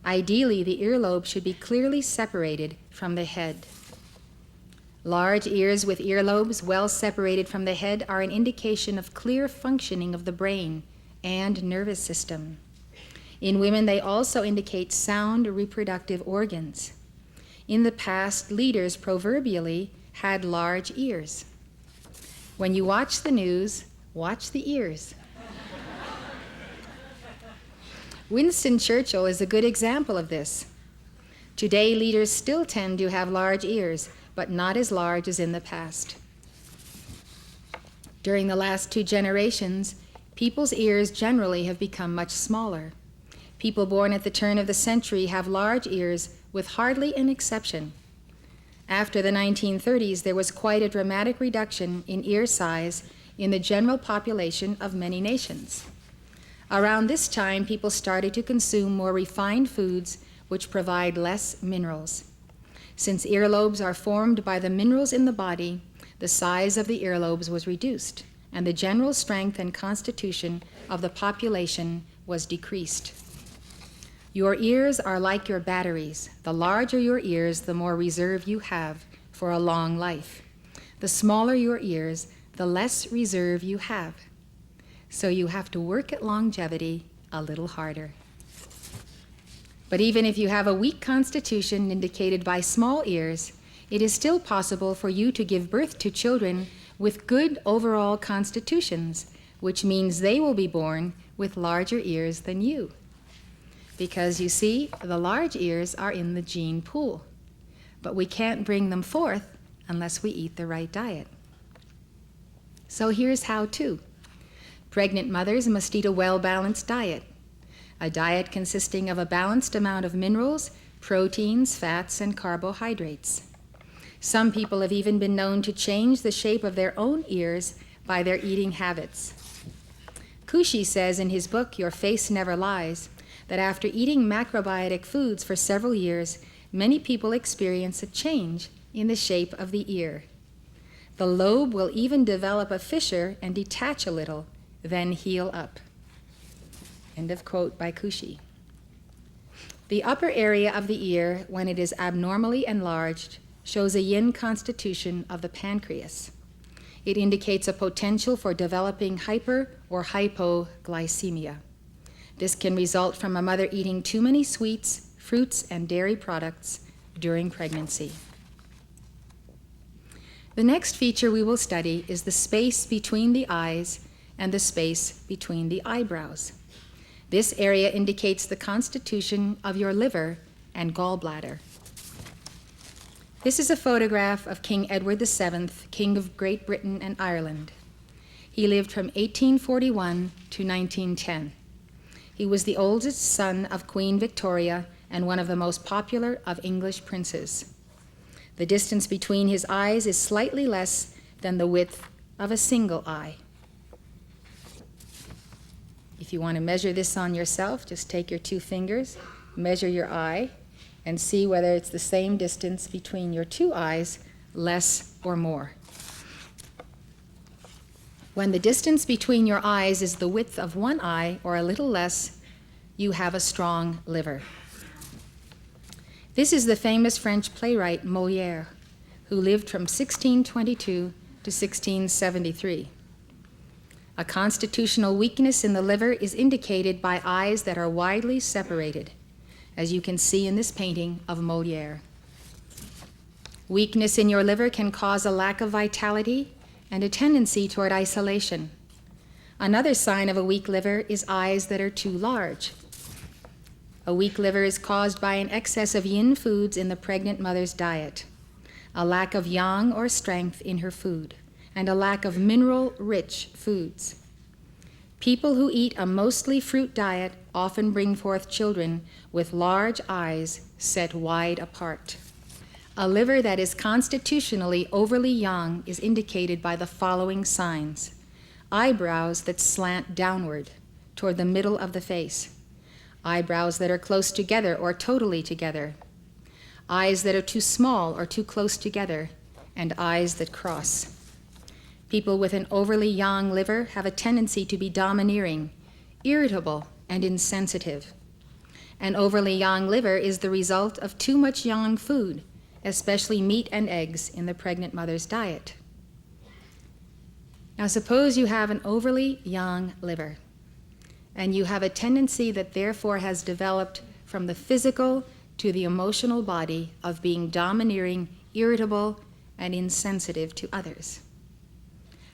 Ideally, the earlobe should be clearly separated from the head. Large ears with earlobes well separated from the head are an indication of clear functioning of the brain and nervous system. In women, they also indicate sound reproductive organs. In the past, leaders proverbially had large ears. When you watch the news, watch the ears. Winston Churchill is a good example of this. Today, leaders still tend to have large ears, but not as large as in the past. During the last 2 generations, people's ears generally have become much smaller. People born at the turn of the century have large ears, with hardly an exception. After the 1930s, there was quite a dramatic reduction in ear size in the general population of many nations. Around this time, people started to consume more refined foods which provide less minerals. Since earlobes are formed by the minerals in the body, the size of the earlobes was reduced, and the general strength and constitution of the population was decreased. Your ears are like your batteries. The larger your ears, the more reserve you have for a long life. The smaller your ears, the less reserve you have. So you have to work at longevity a little harder. But even if you have a weak constitution indicated by small ears, it is still possible for you to give birth to children with good overall constitutions, which means they will be born with larger ears than you. Because you see, the large ears are in the gene pool, but we can't bring them forth unless we eat the right diet. So here's how to. Pregnant mothers must eat a well-balanced diet, a diet consisting of a balanced amount of minerals, proteins, fats, and carbohydrates. Some people have even been known to change the shape of their own ears by their eating habits. Kushi says in his book, Your Face Never Lies, that after eating macrobiotic foods for several years, many people experience a change in the shape of the ear. The lobe will even develop a fissure and detach a little, then heal up. End of quote by Kushi. The upper area of the ear, when it is abnormally enlarged, shows a yin constitution of the pancreas. It indicates a potential for developing hyper or hypoglycemia. This can result from a mother eating too many sweets, fruits, and dairy products during pregnancy. The next feature we will study is the space between the eyes and the space between the eyebrows. This area indicates the constitution of your liver and gallbladder. This is a photograph of King Edward VII, King of Great Britain and Ireland. He lived from 1841 to 1910. He was the oldest son of Queen Victoria and one of the most popular of English princes. The distance between his eyes is slightly less than the width of a single eye. If you want to measure this on yourself, just take your 2 fingers, measure your eye, and see whether it's the same distance between your 2 eyes, less or more. When the distance between your eyes is the width of one eye or a little less, you have a strong liver. This is the famous French playwright Molière, who lived from 1622 to 1673. A constitutional weakness in the liver is indicated by eyes that are widely separated, as you can see in this painting of Molière. Weakness in your liver can cause a lack of vitality and a tendency toward isolation. Another sign of a weak liver is eyes that are too large. A weak liver is caused by an excess of yin foods in the pregnant mother's diet, a lack of yang or strength in her food, and a lack of mineral-rich foods. People who eat a mostly fruit diet often bring forth children with large eyes set wide apart. A liver that is constitutionally overly young is indicated by the following signs: eyebrows that slant downward toward the middle of the face, eyebrows that are close together or totally together, eyes that are too small or too close together, and eyes that cross. People with an overly yang liver have a tendency to be domineering, irritable, and insensitive. An overly yang liver is the result of too much yang food, especially meat and eggs, in the pregnant mother's diet. Now suppose you have an overly yang liver, and you have a tendency that therefore has developed from the physical to the emotional body of being domineering, irritable, and insensitive to others.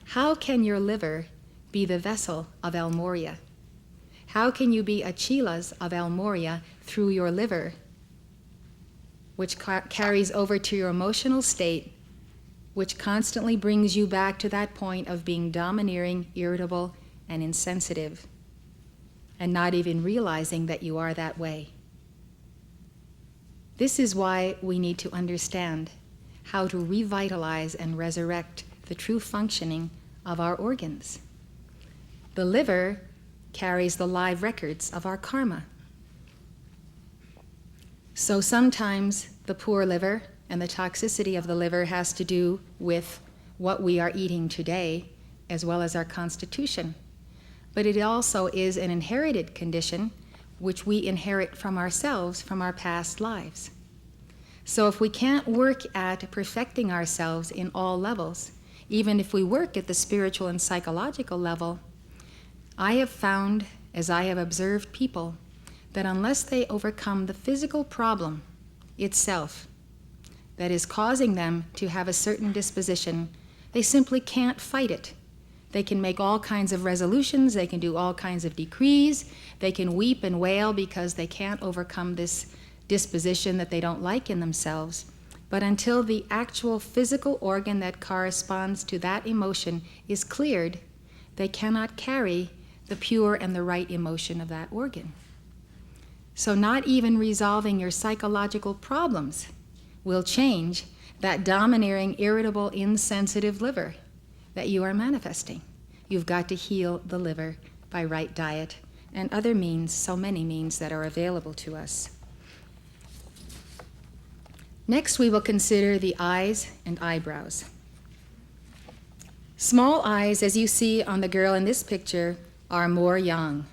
How can your liver be the vessel of El Morya? How can you be a chilas of El Morya through your liver, which carries over to your emotional state, which constantly brings you back to that point of being domineering, irritable, and insensitive, and not even realizing that you are that way? This is why we need to understand how to revitalize and resurrect the true functioning of our organs. The liver carries the live records of our karma. So sometimes the poor liver and the toxicity of the liver has to do with what we are eating today, as well as our constitution. But it also is an inherited condition which we inherit from ourselves, from our past lives. So if we can't work at perfecting ourselves in all levels, even if we work at the spiritual and psychological level, I have found, as I have observed people, that unless they overcome the physical problem itself that is causing them to have a certain disposition, they simply can't fight it. They can make all kinds of resolutions, they can do all kinds of decrees, they can weep and wail because they can't overcome this disposition that they don't like in themselves. But until the actual physical organ that corresponds to that emotion is cleared, they cannot carry the pure and the right emotion of that organ. So not even resolving your psychological problems will change that domineering, irritable, insensitive liver that you are manifesting. You've got to heal the liver by right diet and other means, so many means that are available to us. Next, we will consider the eyes and eyebrows. Small eyes, as you see on the girl in this picture, are more yang.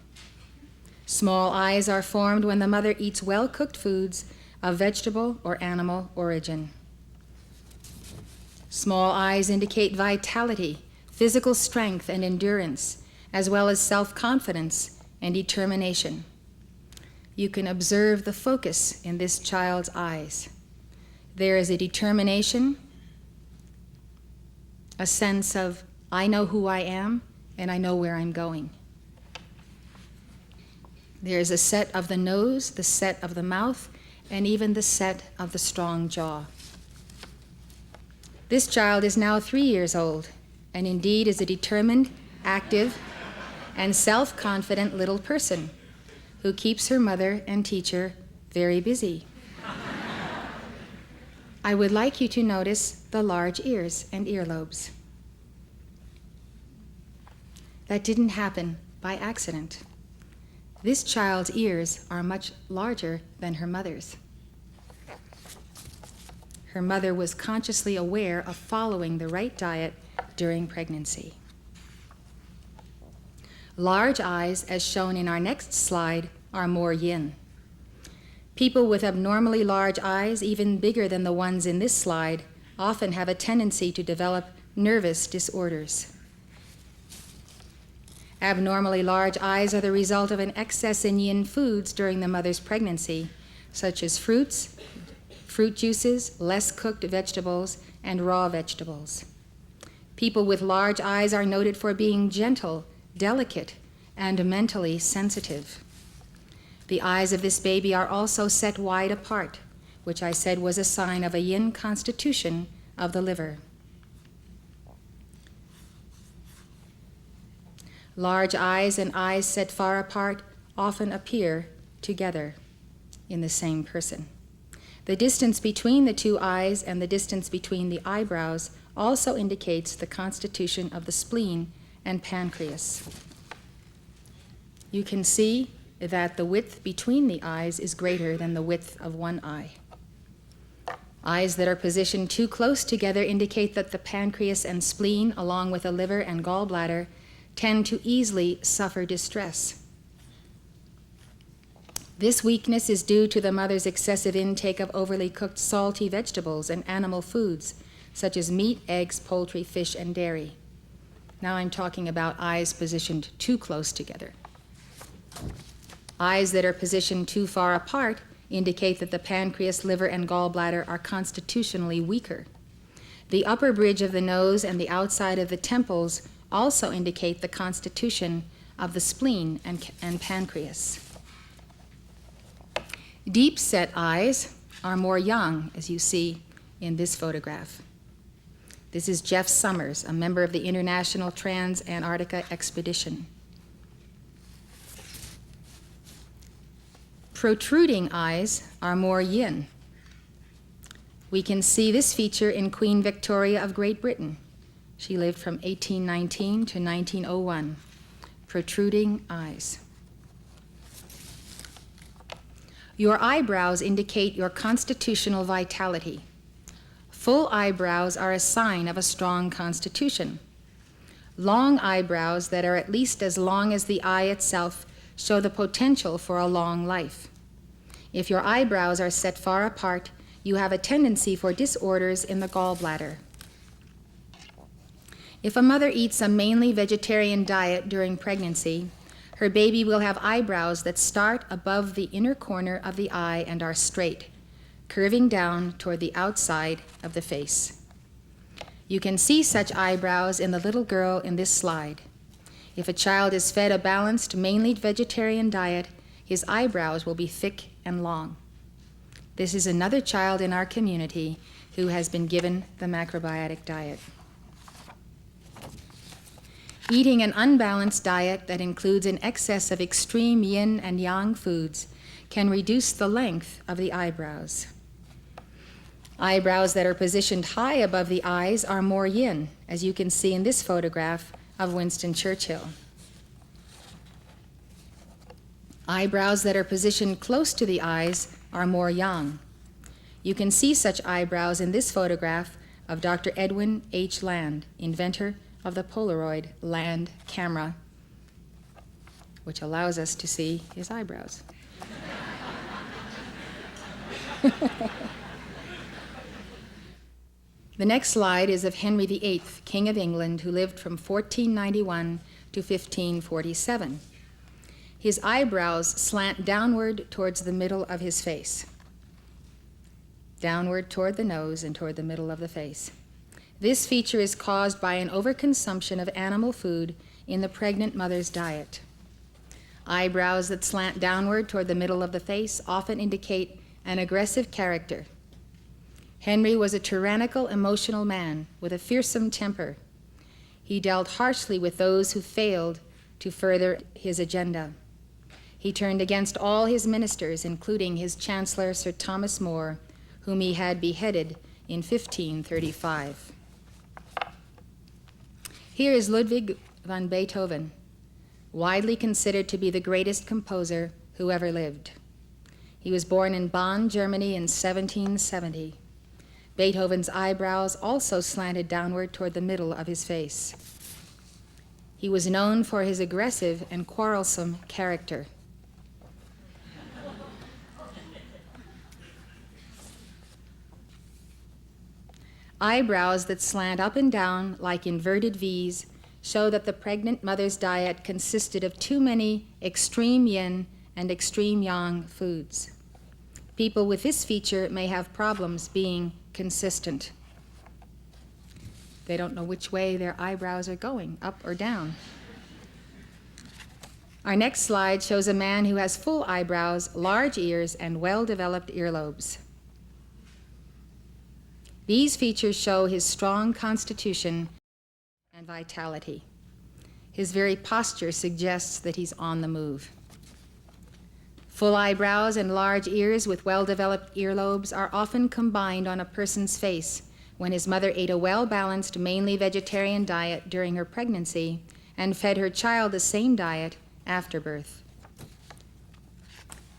Small eyes are formed when the mother eats well-cooked foods of vegetable or animal origin. Small eyes indicate vitality, physical strength and endurance, as well as self-confidence and determination. You can observe the focus in this child's eyes. There is a determination, a sense of, I know who I am and I know where I'm going. There is a set of the nose, the set of the mouth, and even the set of the strong jaw. This child is now 3 years old, and indeed is a determined, active, and self-confident little person who keeps her mother and teacher very busy. I would like you to notice the large ears and earlobes. That didn't happen by accident. This child's ears are much larger than her mother's. Her mother was consciously aware of following the right diet during pregnancy. Large eyes, as shown in our next slide, are more yin. People with abnormally large eyes, even bigger than the ones in this slide, often have a tendency to develop nervous disorders. Abnormally large eyes are the result of an excess in yin foods during the mother's pregnancy, such as fruits, fruit juices, less cooked vegetables, and raw vegetables. People with large eyes are noted for being gentle, delicate, and mentally sensitive. The eyes of this baby are also set wide apart, which I said was a sign of a yin constitution of the liver. Large eyes and eyes set far apart often appear together in the same person. The distance between the two eyes and the distance between the eyebrows also indicates the constitution of the spleen and pancreas. You can see that the width between the eyes is greater than the width of one eye. Eyes that are positioned too close together indicate that the pancreas and spleen, along with the liver and gallbladder, tend to easily suffer distress. This weakness is due to the mother's excessive intake of overly cooked salty vegetables and animal foods, such as meat, eggs, poultry, fish, and dairy. Now I'm talking about eyes positioned too close together. Eyes that are positioned too far apart indicate that the pancreas, liver, and gallbladder are constitutionally weaker. The upper bridge of the nose and the outside of the temples also indicate the constitution of the spleen and pancreas. Deep-set eyes are more yang, as you see in this photograph. This is Jeff Summers, a member of the International Trans-Antarctica Expedition. Protruding eyes are more yin. We can see this feature in Queen Victoria of Great Britain. She lived from 1819 to 1901. Protruding eyes. Your eyebrows indicate your constitutional vitality. Full eyebrows are a sign of a strong constitution. Long eyebrows that are at least as long as the eye itself show the potential for a long life. If your eyebrows are set far apart, you have a tendency for disorders in the gallbladder. If a mother eats a mainly vegetarian diet during pregnancy, her baby will have eyebrows that start above the inner corner of the eye and are straight, curving down toward the outside of the face. You can see such eyebrows in the little girl in this slide. If a child is fed a balanced, mainly vegetarian diet, his eyebrows will be thick and long. This is another child in our community who has been given the macrobiotic diet. Eating an unbalanced diet that includes an excess of extreme yin and yang foods can reduce the length of the eyebrows. Eyebrows that are positioned high above the eyes are more yin, as you can see in this photograph of Winston Churchill. Eyebrows that are positioned close to the eyes are more yang. You can see such eyebrows in this photograph of Dr. Edwin H. Land, inventor of the Polaroid Land camera, which allows us to see his eyebrows. The next slide is of Henry VIII, King of England, who lived from 1491 to 1547. His eyebrows slant downward towards the middle of his face, downward toward the nose and toward the middle of the face. This feature is caused by an overconsumption of animal food in the pregnant mother's diet. Eyebrows that slant downward toward the middle of the face often indicate an aggressive character. Henry was a tyrannical, emotional man with a fearsome temper. He dealt harshly with those who failed to further his agenda. He turned against all his ministers, including his Chancellor, Sir Thomas More, whom he had beheaded in 1535. Here is Ludwig van Beethoven, widely considered to be the greatest composer who ever lived. He was born in Bonn, Germany in 1770. Beethoven's eyebrows also slanted downward toward the middle of his face. He was known for his aggressive and quarrelsome character. Eyebrows that slant up and down like inverted V's show that the pregnant mother's diet consisted of too many extreme yin and extreme yang foods. People with this feature may have problems being consistent. They don't know which way their eyebrows are going, up or down. Our next slide shows a man who has full eyebrows, large ears, and well-developed earlobes. These features show his strong constitution and vitality. His very posture suggests that he's on the move. Full eyebrows and large ears with well-developed earlobes are often combined on a person's face when his mother ate a well-balanced, mainly vegetarian diet during her pregnancy and fed her child the same diet after birth.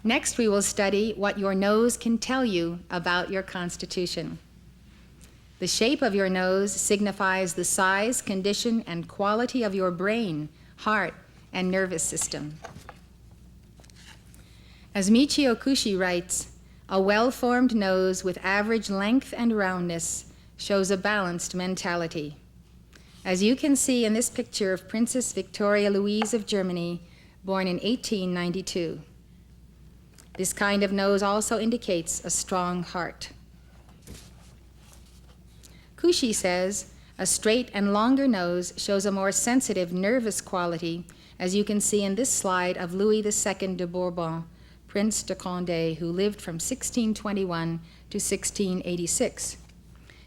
Next, we will study what your nose can tell you about your constitution. The shape of your nose signifies the size, condition, and quality of your brain, heart, and nervous system. As Michio Kushi writes, a well-formed nose with average length and roundness shows a balanced mentality. As you can see in this picture of Princess Victoria Louise of Germany, born in 1892. This kind of nose also indicates a strong heart. Kushi says, a straight and longer nose shows a more sensitive, nervous quality, as you can see in this slide of Louis II de Bourbon, Prince de Condé, who lived from 1621 to 1686.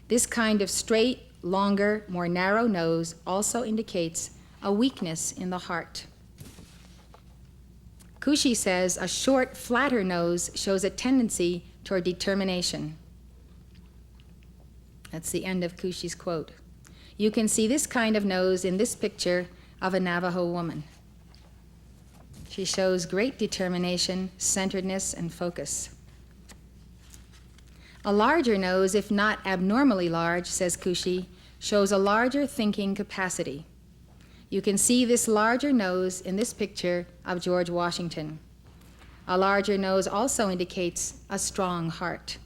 This kind of straight, longer, more narrow nose also indicates a weakness in the heart. Kushi says a short, flatter nose shows a tendency toward determination. That's the end of Kushi's quote. You can see this kind of nose in this picture of a Navajo woman. She shows great determination, centeredness, and focus. A larger nose, if not abnormally large, says Kushi, shows a larger thinking capacity. You can see this larger nose in this picture of George Washington. A larger nose also indicates a strong heart.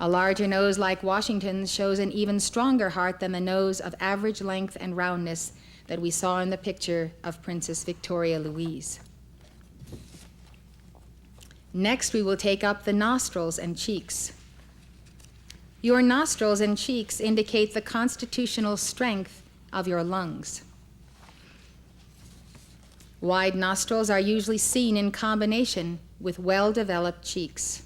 A larger nose like Washington's shows an even stronger heart than the nose of average length and roundness that we saw in the picture of Princess Victoria Louise. Next, we will take up the nostrils and cheeks. Your nostrils and cheeks indicate the constitutional strength of your lungs. Wide nostrils are usually seen in combination with well-developed cheeks.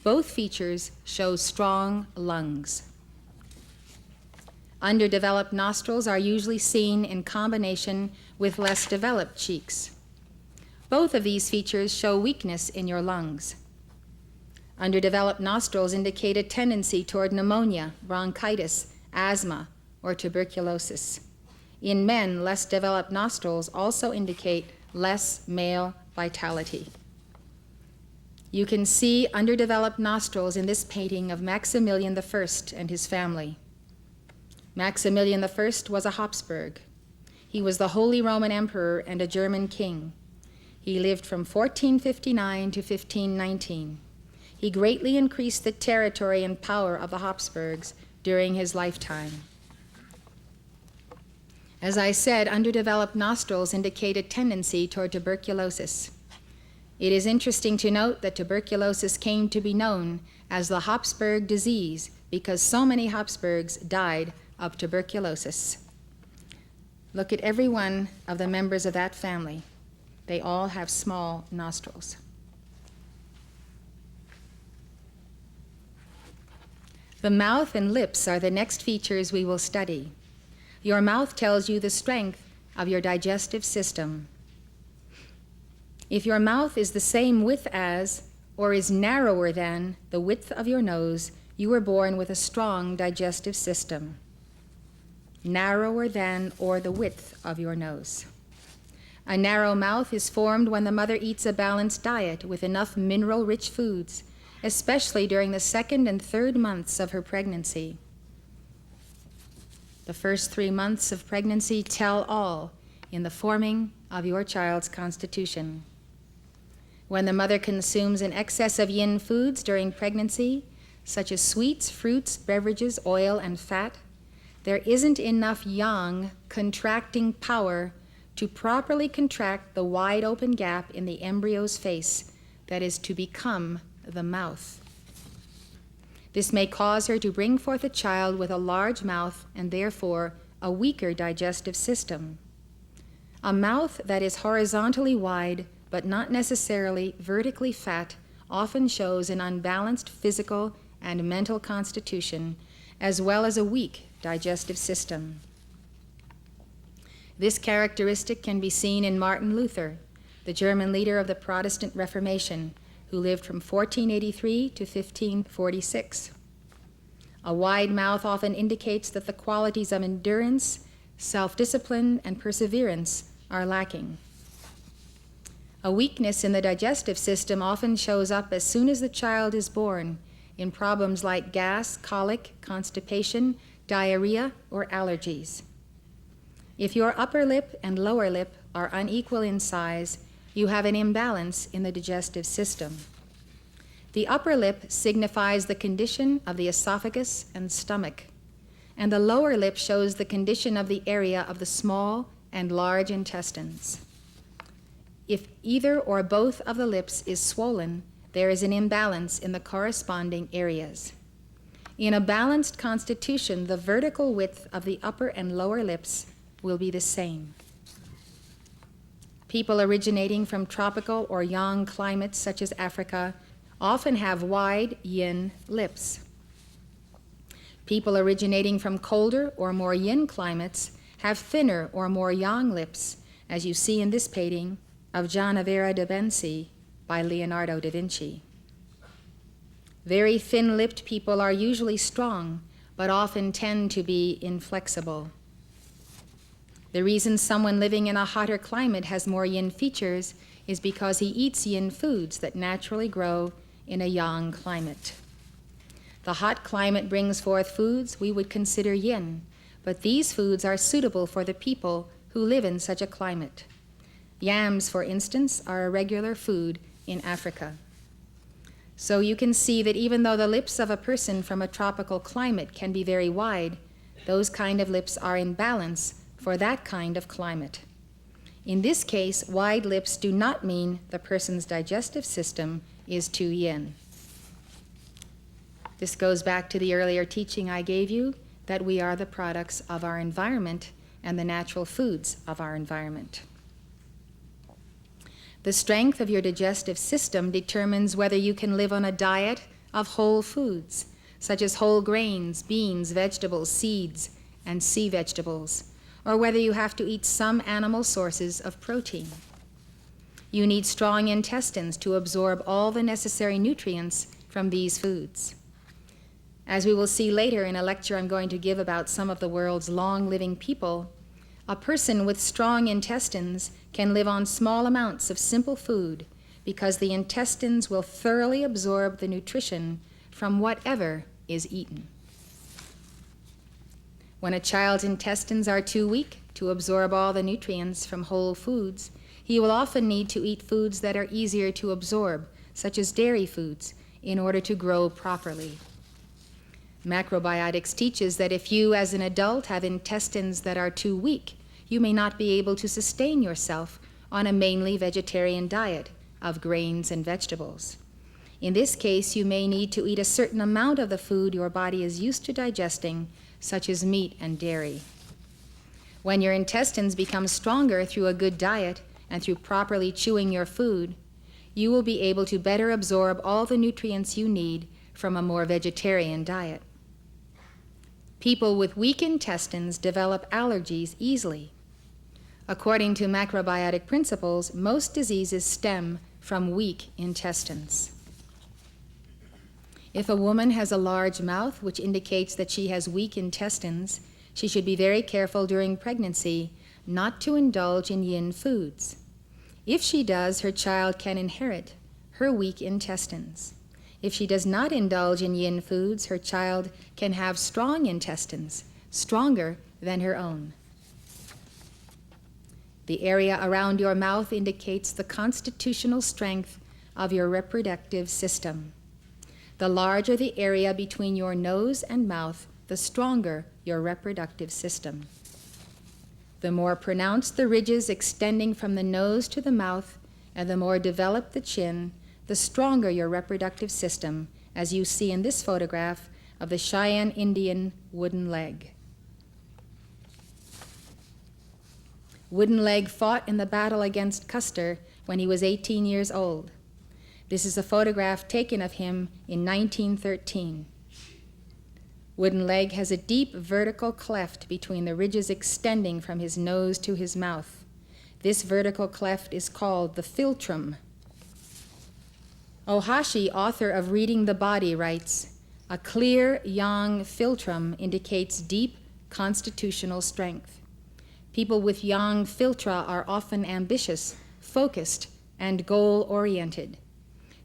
Both features show strong lungs. Underdeveloped nostrils are usually seen in combination with less developed cheeks. Both of these features show weakness in your lungs. Underdeveloped nostrils indicate a tendency toward pneumonia, bronchitis, asthma, or tuberculosis. In men, less developed nostrils also indicate less male vitality. You can see underdeveloped nostrils in this painting of Maximilian I and his family. Maximilian I was a Habsburg. He was the Holy Roman Emperor and a German king. He lived from 1459 to 1519. He greatly increased the territory and power of the Habsburgs during his lifetime. As I said, underdeveloped nostrils indicate a tendency toward tuberculosis. It is interesting to note that tuberculosis came to be known as the Habsburg disease because so many Habsburgs died of tuberculosis. Look at every one of the members of that family. They all have small nostrils. The mouth and lips are the next features we will study. Your mouth tells you the strength of your digestive system. If your mouth is the same width as, or is narrower than, the width of your nose, you were born with a strong digestive system. Narrower than, or the width of your nose. A narrow mouth is formed when the mother eats a balanced diet with enough mineral-rich foods, especially during the second and third months of her pregnancy. The first 3 months of pregnancy tell all in the forming of your child's constitution. When the mother consumes an excess of yin foods during pregnancy, such as sweets, fruits, beverages, oil, and fat, there isn't enough yang contracting power to properly contract the wide open gap in the embryo's face that is to become the mouth. This may cause her to bring forth a child with a large mouth and therefore a weaker digestive system. A mouth that is horizontally wide but not necessarily vertically fat often shows an unbalanced physical and mental constitution as well as a weak digestive system. This characteristic can be seen in Martin Luther, the German leader of the Protestant Reformation, who lived from 1483 to 1546. A wide mouth often indicates that the qualities of endurance, self-discipline, and perseverance are lacking. A weakness in the digestive system often shows up as soon as the child is born in problems like gas, colic, constipation, diarrhea, or allergies. If your upper lip and lower lip are unequal in size, you have an imbalance in the digestive system. The upper lip signifies the condition of the esophagus and stomach, and the lower lip shows the condition of the area of the small and large intestines. If either or both of the lips is swollen, there is an imbalance in the corresponding areas. In a balanced constitution, the vertical width of the upper and lower lips will be the same. People originating from tropical or yang climates such as Africa often have wide yin lips. People originating from colder or more yin climates have thinner or more yang lips, as you see in this painting of Gianavera da Benci by Leonardo da Vinci. Very thin-lipped people are usually strong, but often tend to be inflexible. The reason someone living in a hotter climate has more yin features is because he eats yin foods that naturally grow in a yang climate. The hot climate brings forth foods we would consider yin, but these foods are suitable for the people who live in such a climate. Yams, for instance, are a regular food in Africa. So you can see that even though the lips of a person from a tropical climate can be very wide, those kind of lips are in balance for that kind of climate. In this case, wide lips do not mean the person's digestive system is too yin. This goes back to the earlier teaching I gave you that we are the products of our environment and the natural foods of our environment. The strength of your digestive system determines whether you can live on a diet of whole foods, such as whole grains, beans, vegetables, seeds, and sea vegetables, or whether you have to eat some animal sources of protein. You need strong intestines to absorb all the necessary nutrients from these foods. As we will see later in a lecture I'm going to give about some of the world's long-living people, a person with strong intestines can live on small amounts of simple food because the intestines will thoroughly absorb the nutrition from whatever is eaten. When a child's intestines are too weak to absorb all the nutrients from whole foods, he will often need to eat foods that are easier to absorb, such as dairy foods, in order to grow properly. Macrobiotics teaches that if you as an adult have intestines that are too weak, you may not be able to sustain yourself on a mainly vegetarian diet of grains and vegetables. In this case, you may need to eat a certain amount of the food your body is used to digesting, such as meat and dairy. When your intestines become stronger through a good diet and through properly chewing your food, you will be able to better absorb all the nutrients you need from a more vegetarian diet. People with weak intestines develop allergies easily. According to macrobiotic principles, most diseases stem from weak intestines. If a woman has a large mouth, which indicates that she has weak intestines, she should be very careful during pregnancy not to indulge in yin foods. If she does, her child can inherit her weak intestines. If she does not indulge in yin foods, her child can have strong intestines, stronger than her own. The area around your mouth indicates the constitutional strength of your reproductive system. The larger the area between your nose and mouth, the stronger your reproductive system. The more pronounced the ridges extending from the nose to the mouth, and the more developed the chin, the stronger your reproductive system, as you see in this photograph of the Cheyenne Indian Wooden Leg. Wooden Leg fought in the battle against Custer when he was 18 years old. This is a photograph taken of him in 1913. Wooden Leg has a deep vertical cleft between the ridges extending from his nose to his mouth. This vertical cleft is called the philtrum. Ohashi, author of Reading the Body, writes, "A clear yang philtrum indicates deep constitutional strength. People with yang philtra are often ambitious, focused, and goal-oriented.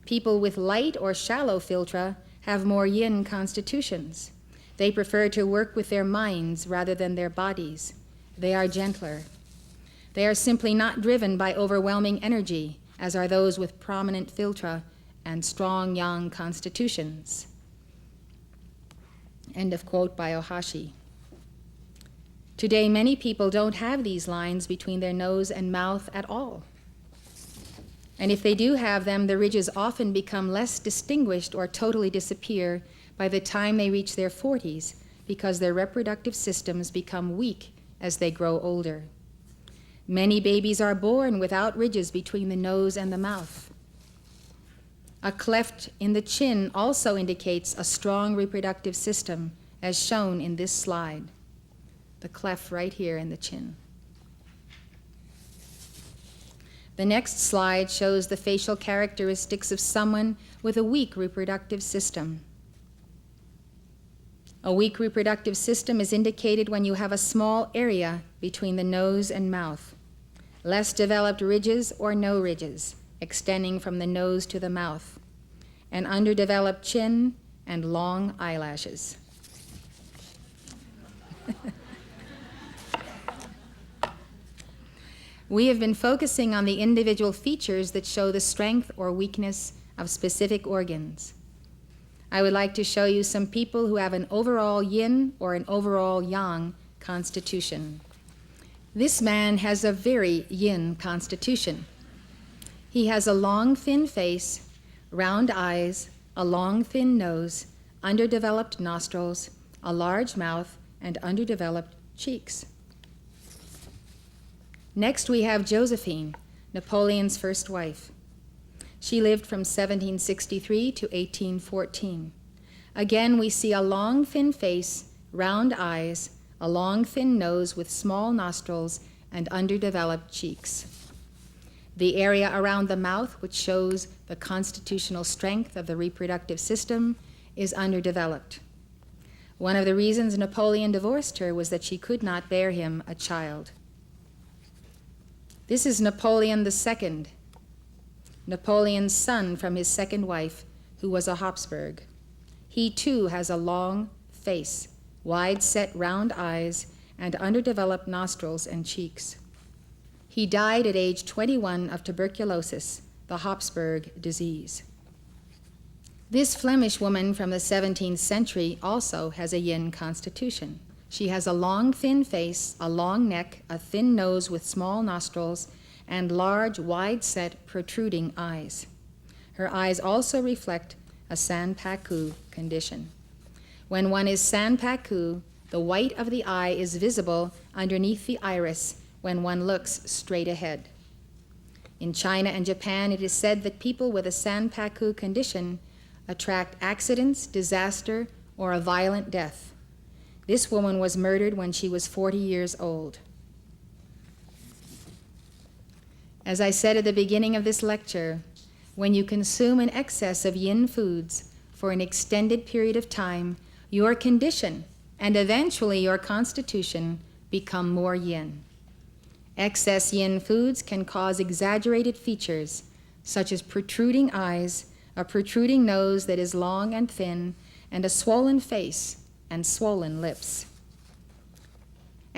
People with light or shallow philtra have more yin constitutions. They prefer to work with their minds rather than their bodies. They are gentler. They are simply not driven by overwhelming energy, as are those with prominent philtra and strong yang constitutions." End of quote by Ohashi. Today, many people don't have these lines between their nose and mouth at all. And if they do have them, the ridges often become less distinguished or totally disappear by the time they reach their 40s, because their reproductive systems become weak as they grow older. Many babies are born without ridges between the nose and the mouth. A cleft in the chin also indicates a strong reproductive system, as shown in this slide. The cleft right here in the chin. The next slide shows the facial characteristics of someone with a weak reproductive system. A weak reproductive system is indicated when you have a small area between the nose and mouth, less developed ridges or no ridges, extending from the nose to the mouth, an underdeveloped chin, and long eyelashes. We have been focusing on the individual features that show the strength or weakness of specific organs. I would like to show you some people who have an overall yin or an overall yang constitution. This man has a very yin constitution. He has a long, thin face, round eyes, a long, thin nose, underdeveloped nostrils, a large mouth, and underdeveloped cheeks. Next, we have Josephine, Napoleon's first wife. She lived from 1763 to 1814. Again, we see a long, thin face, round eyes, a long, thin nose with small nostrils, and underdeveloped cheeks. The area around the mouth, which shows the constitutional strength of the reproductive system, is underdeveloped. One of the reasons Napoleon divorced her was that she could not bear him a child. This is Napoleon II, Napoleon's son from his second wife, who was a Habsburg. He too has a long face, wide-set round eyes, and underdeveloped nostrils and cheeks. He died at age 21 of tuberculosis, the Habsburg disease. This Flemish woman from the 17th century also has a yin constitution. She has a long, thin face, a long neck, a thin nose with small nostrils, and large, wide-set, protruding eyes. Her eyes also reflect a sanpaku condition. When one is sanpaku, the white of the eye is visible underneath the iris when one looks straight ahead. In China and Japan, it is said that people with a sanpaku condition attract accidents, disaster, or a violent death. This woman was murdered when she was 40 years old. As I said at the beginning of this lecture, when you consume an excess of yin foods for an extended period of time, your condition and eventually your constitution become more yin. Excess yin foods can cause exaggerated features, such as protruding eyes, a protruding nose that is long and thin, and a swollen face and swollen lips.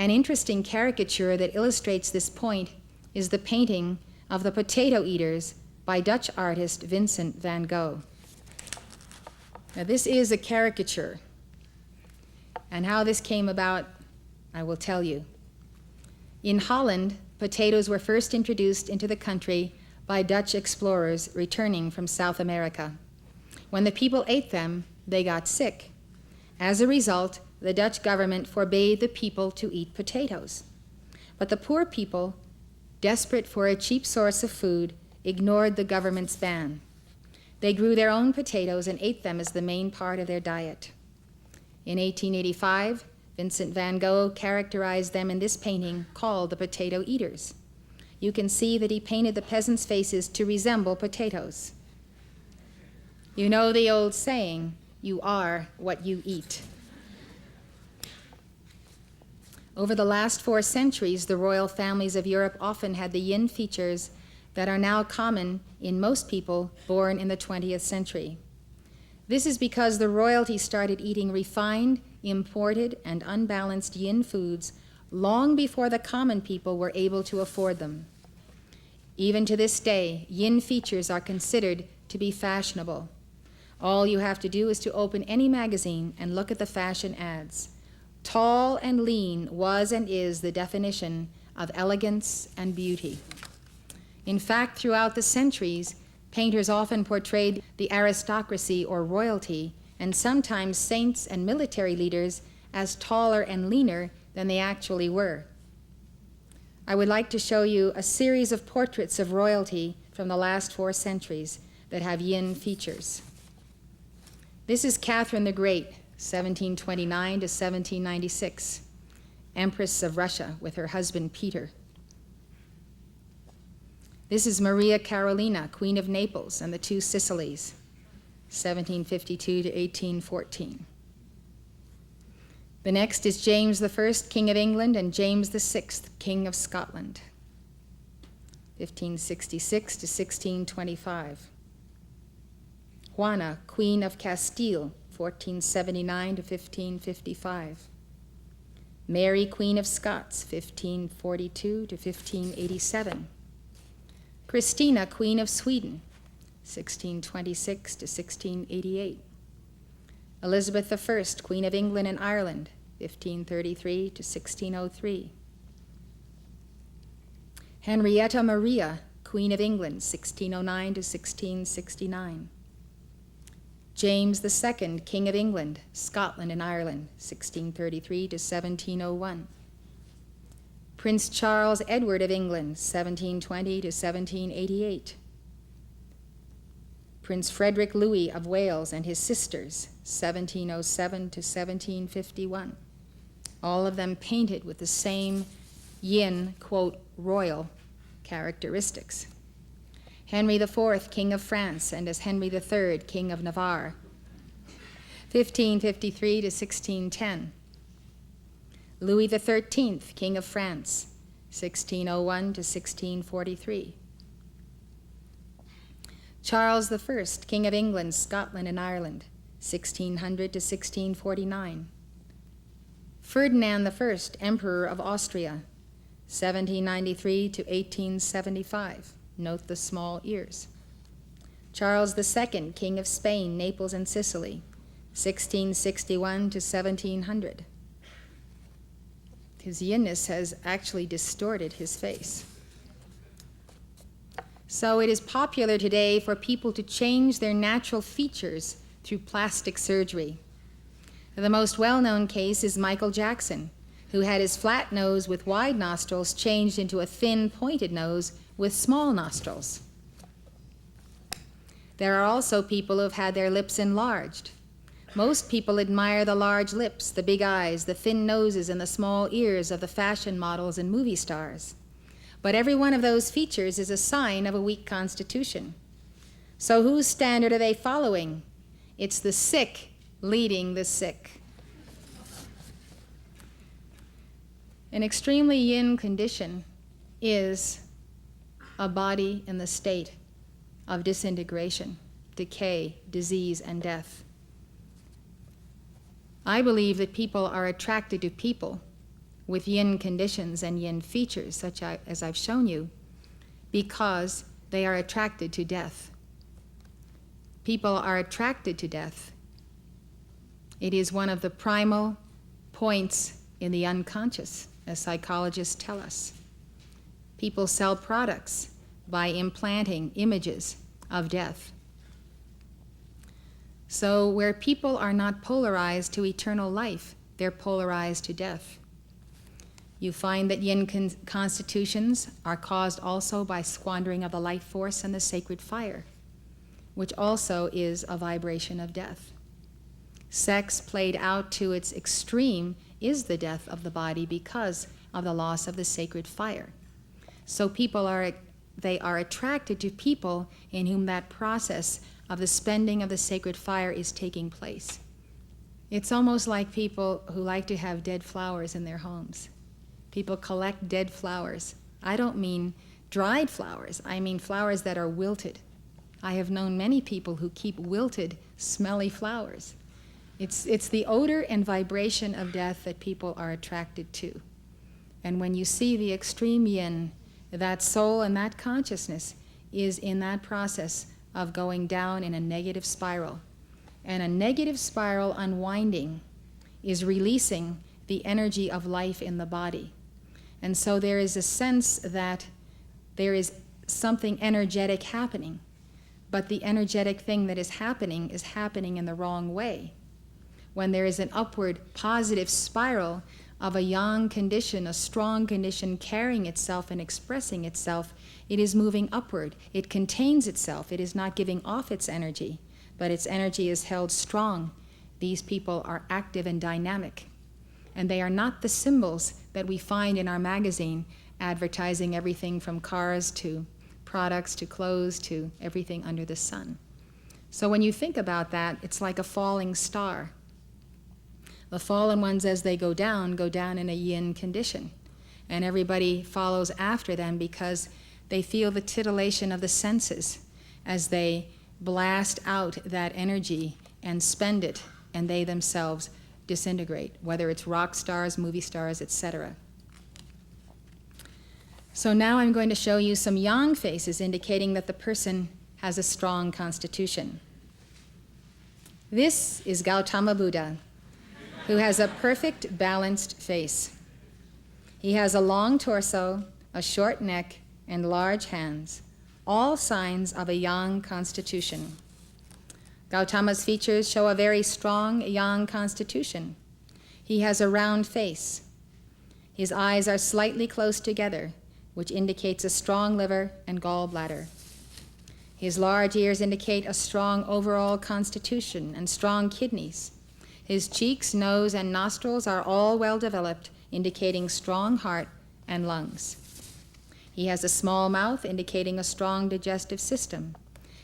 An interesting caricature that illustrates this point is the painting of the Potato Eaters by Dutch artist Vincent van Gogh. Now, this is a caricature, and how this came about, I will tell you. In Holland, potatoes were first introduced into the country by Dutch explorers returning from South America. When the people ate them, they got sick. As a result, the Dutch government forbade the people to eat potatoes. But the poor people, desperate for a cheap source of food, ignored the government's ban. They grew their own potatoes and ate them as the main part of their diet. In 1885, Vincent van Gogh characterized them in this painting called The Potato Eaters. You can see that he painted the peasants' faces to resemble potatoes. You know the old saying, you are what you eat. Over the last 4 centuries, the royal families of Europe often had the yin features that are now common in most people born in the 20th century. This is because the royalty started eating refined, imported, and unbalanced yin foods long before the common people were able to afford them. Even to this day, yin features are considered to be fashionable. All you have to do is to open any magazine and look at the fashion ads. Tall and lean was and is the definition of elegance and beauty. In fact, throughout the centuries, painters often portrayed the aristocracy or royalty, and sometimes saints and military leaders, as taller and leaner than they actually were. I would like to show you a series of portraits of royalty from the last 4 centuries that have yin features. This is Catherine the Great, 1729 to 1796, Empress of Russia with her husband Peter. This is Maria Carolina, Queen of Naples and the 2 Sicilies, 1752 to 1814. The next is James I, King of England, and James VI, King of Scotland, 1566 to 1625. Juana, Queen of Castile, 1479 to 1555. Mary, Queen of Scots, 1542 to 1587. Christina, Queen of Sweden, 1626 to 1688. Elizabeth I, Queen of England and Ireland, 1533 to 1603. Henrietta Maria, Queen of England, 1609 to 1669. James II, King of England, Scotland and Ireland, 1633 to 1701. Prince Charles Edward of England, 1720 to 1788. Prince Frederick Louis of Wales and his sisters, 1707 to 1751. All of them painted with the same yin, quote, royal characteristics. Henry IV, King of France, and as Henry III, King of Navarre, 1553 to 1610. Louis XIII, King of France, 1601 to 1643. Charles I, King of England, Scotland, and Ireland, 1600 to 1649. Ferdinand I, Emperor of Austria, 1793 to 1875. Note the small ears. Charles II, King of Spain, Naples, and Sicily, 1661 to 1700. His yinness has actually distorted his face. So it is popular today for people to change their natural features through plastic surgery. The most well-known case is Michael Jackson, who had his flat nose with wide nostrils changed into a thin, pointed nose with small nostrils. There are also people who have had their lips enlarged. Most people admire the large lips, the big eyes, the thin noses, and the small ears of the fashion models and movie stars. But every one of those features is a sign of a weak constitution. So whose standard are they following? It's the sick leading the sick. An extremely yin condition is a body in the state of disintegration, decay, disease, and death. I believe that people are attracted to people with yin conditions and yin features, such as I've shown you, because they are attracted to death. People are attracted to death. It is one of the primal points in the unconscious, as psychologists tell us. People sell products by implanting images of death. So where people are not polarized to eternal life, they're polarized to death. You find that yin constitutions are caused also by squandering of the life force and the sacred fire, which also is a vibration of death. Sex played out to its extreme is the death of the body because of the loss of the sacred fire. So people are attracted to people in whom that process of the spending of the sacred fire is taking place. It's almost like people who like to have dead flowers in their homes. People collect dead flowers. I don't mean dried flowers. I mean flowers that are wilted. I have known many people who keep wilted, smelly flowers. It's the odor and vibration of death that people are attracted to. And when you see the extreme yin, that soul and that consciousness is in that process of going down in a negative spiral. And a negative spiral unwinding is releasing the energy of life in the body. And so there is a sense that there is something energetic happening, but the energetic thing that is happening in the wrong way. When there is an upward positive spiral of a yang condition, a strong condition carrying itself and expressing itself, it is moving upward. It contains itself. It is not giving off its energy, but its energy is held strong. These people are active and dynamic. And they are not the symbols that we find in our magazine advertising everything from cars to products to clothes to everything under the sun. So when you think about that, it's like a falling star. The fallen ones, as they go down in a yin condition. And everybody follows after them because they feel the titillation of the senses as they blast out that energy and spend it, and they themselves disintegrate, whether it's rock stars, movie stars, etc. So now I'm going to show you some yang faces indicating that the person has a strong constitution. This is Gautama Buddha, who has a perfect balanced face. He has a long torso, a short neck, and large hands, all signs of a yang constitution. Gautama's features show a very strong yang constitution. He has a round face. His eyes are slightly close together, which indicates a strong liver and gallbladder. His large ears indicate a strong overall constitution and strong kidneys. His cheeks, nose, and nostrils are all well developed, indicating strong heart and lungs. He has a small mouth, indicating a strong digestive system.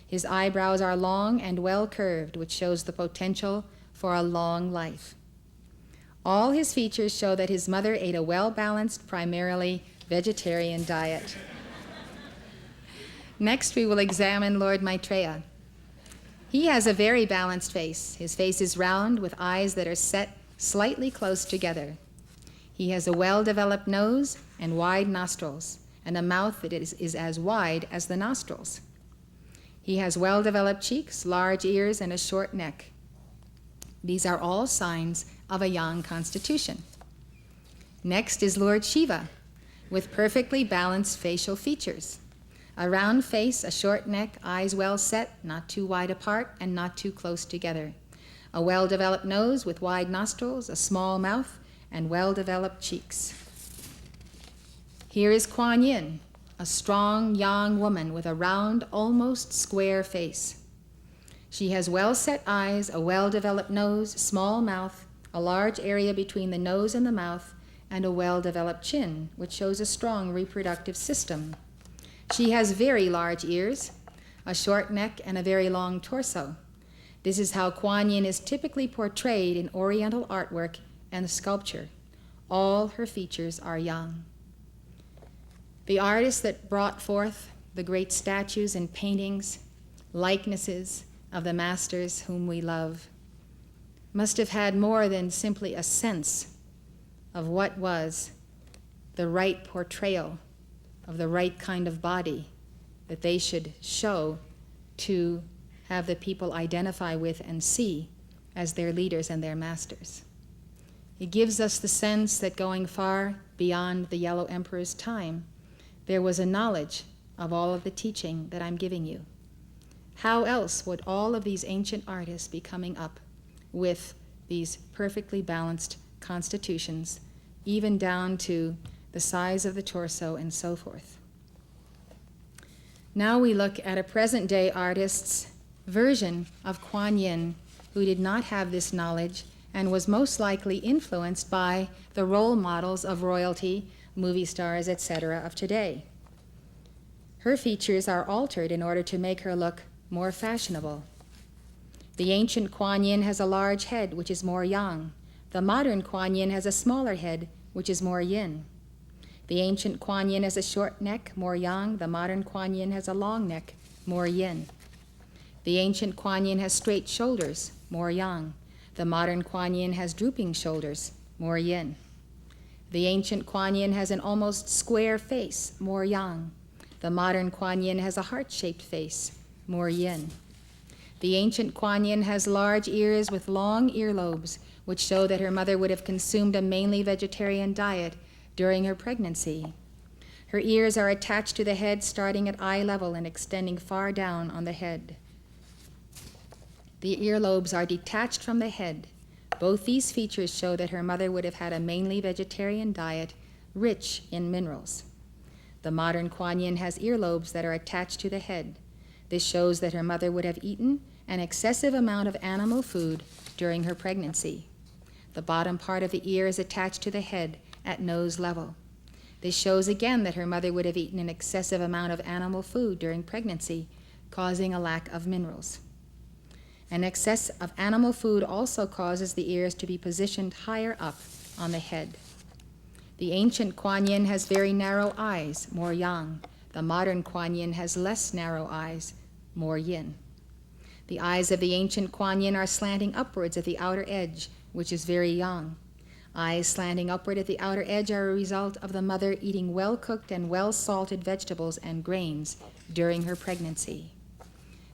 His eyebrows are long and well curved, which shows the potential for a long life. All his features show that his mother ate a well-balanced, primarily vegetarian diet. Next, we will examine Lord Maitreya. He has a very balanced face. His face is round with eyes that are set slightly close together. He has a well-developed nose and wide nostrils, and a mouth that is as wide as the nostrils. He has well-developed cheeks, large ears, and a short neck. These are all signs of a yang constitution. Next is Lord Shiva, with perfectly balanced facial features. A round face, a short neck, eyes well set, not too wide apart and not too close together. A well-developed nose with wide nostrils, a small mouth, and well-developed cheeks. Here is Kuan Yin, a strong yang woman with a round, almost square face. She has well-set eyes, a well-developed nose, small mouth, a large area between the nose and the mouth, and a well-developed chin, which shows a strong reproductive system. She has very large ears, a short neck, and a very long torso. This is how Kuan Yin is typically portrayed in Oriental artwork and sculpture. All her features are yang. The artists that brought forth the great statues and paintings, likenesses of the masters whom we love, must have had more than simply a sense of what was the right portrayal of the right kind of body that they should show to have the people identify with and see as their leaders and their masters. It gives us the sense that going far beyond the Yellow Emperor's time, there was a knowledge of all of the teaching that I'm giving you. How else would all of these ancient artists be coming up with these perfectly balanced constitutions, even down to the size of the torso and so forth? Now we look at a present-day artist's version of Kuan Yin, who did not have this knowledge and was most likely influenced by the role models of royalty, movie stars, etc. of today. Her features are altered in order to make her look more fashionable. The ancient Kuan Yin has a large head, which is more yang. The modern Kuan Yin has a smaller head, which is more yin. The ancient Kuan Yin has a short neck, more yang. The modern Kuan Yin has a long neck, more yin. The ancient Kuan Yin has straight shoulders, more yang. The modern Kuan Yin has drooping shoulders, more yin. The ancient Kuan Yin has an almost square face, more yang. The modern Kuan Yin has a heart-shaped face, more yin. The ancient Kuan Yin has large ears with long earlobes, which show that her mother would have consumed a mainly vegetarian diet during her pregnancy. Her ears are attached to the head starting at eye level and extending far down on the head. The earlobes are detached from the head. Both these features show that her mother would have had a mainly vegetarian diet rich in minerals. The modern Kuan Yin has earlobes that are attached to the head. This shows that her mother would have eaten an excessive amount of animal food during her pregnancy. The bottom part of the ear is attached to the head at nose level. This shows again that her mother would have eaten an excessive amount of animal food during pregnancy, causing a lack of minerals. An excess of animal food also causes the ears to be positioned higher up on the head. The ancient Kuan Yin has very narrow eyes, more yang. The modern Kuan Yin has less narrow eyes, more yin. The eyes of the ancient Kuan Yin are slanting upwards at the outer edge, which is very yang. Eyes slanting upward at the outer edge are a result of the mother eating well-cooked and well-salted vegetables and grains during her pregnancy.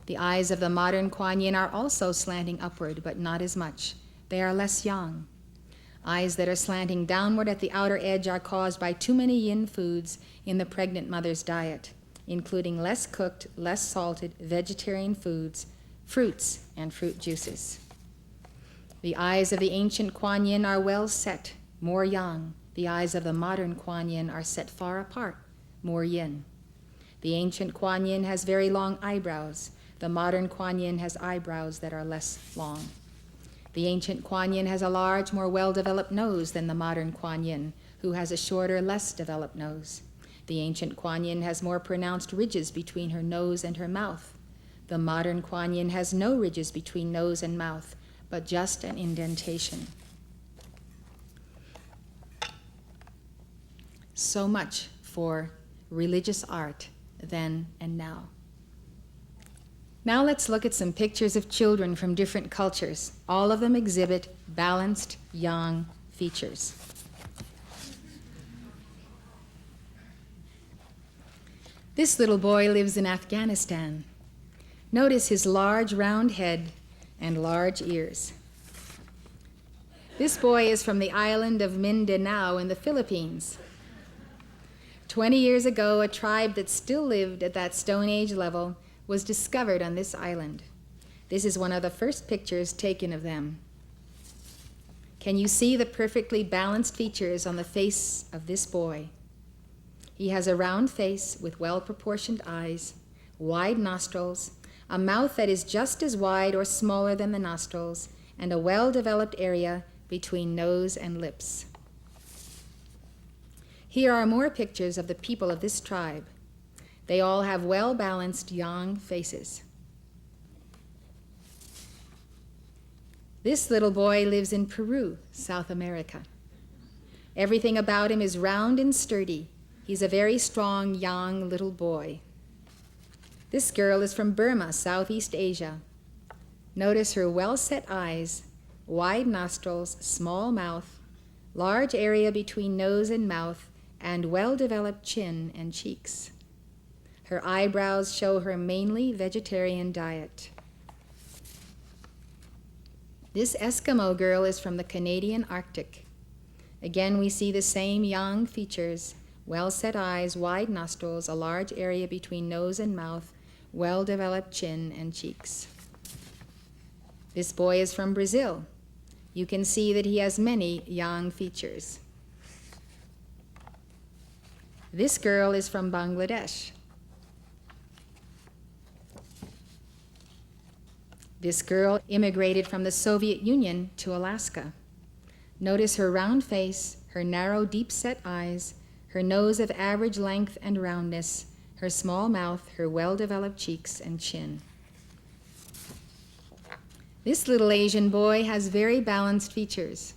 The eyes of the modern Kuan Yin are also slanting upward, but not as much. They are less yang. Eyes that are slanting downward at the outer edge are caused by too many yin foods in the pregnant mother's diet, including less cooked, less salted vegetarian foods, fruits, and fruit juices. The eyes of the ancient Kuan Yin are well set, more yang. The eyes of the modern Kuan Yin are set far apart, more yin. The ancient Kuan Yin has very long eyebrows. The modern Kuan Yin has eyebrows that are less long. The ancient Kuan Yin has a large, more well-developed nose than the modern Kuan Yin, who has a shorter, less developed nose. The ancient Kuan Yin has more pronounced ridges between her nose and her mouth. The modern Kuan Yin has no ridges between nose and mouth, but just an indentation. So much for religious art then and now. Now let's look at some pictures of children from different cultures. All of them exhibit balanced yang features. This little boy lives in Afghanistan. Notice his large round head and large ears. This boy is from the island of Mindanao in the Philippines. 20 years ago, a tribe that still lived at that Stone Age level was discovered on this island. This is one of the first pictures taken of them. Can you see the perfectly balanced features on the face of this boy? He has a round face with well-proportioned eyes, wide nostrils, a mouth that is just as wide or smaller than the nostrils, and a well-developed area between nose and lips. Here are more pictures of the people of this tribe. They all have well-balanced yang faces. This little boy lives in Peru, South America. Everything about him is round and sturdy. He's a very strong yang little boy. This girl is from Burma, Southeast Asia. Notice her well-set eyes, wide nostrils, small mouth, large area between nose and mouth, and well-developed chin and cheeks. Her eyebrows show her mainly vegetarian diet. This Eskimo girl is from the Canadian Arctic. Again, we see the same yang features, well-set eyes, wide nostrils, a large area between nose and mouth, well-developed chin and cheeks. This boy is from Brazil. You can see that he has many yang features. This girl is from Bangladesh. This girl immigrated from the Soviet Union to Alaska. Notice her round face, her narrow, deep-set eyes, her nose of average length and roundness, her small mouth, her well-developed cheeks and chin. This little Asian boy has very balanced features.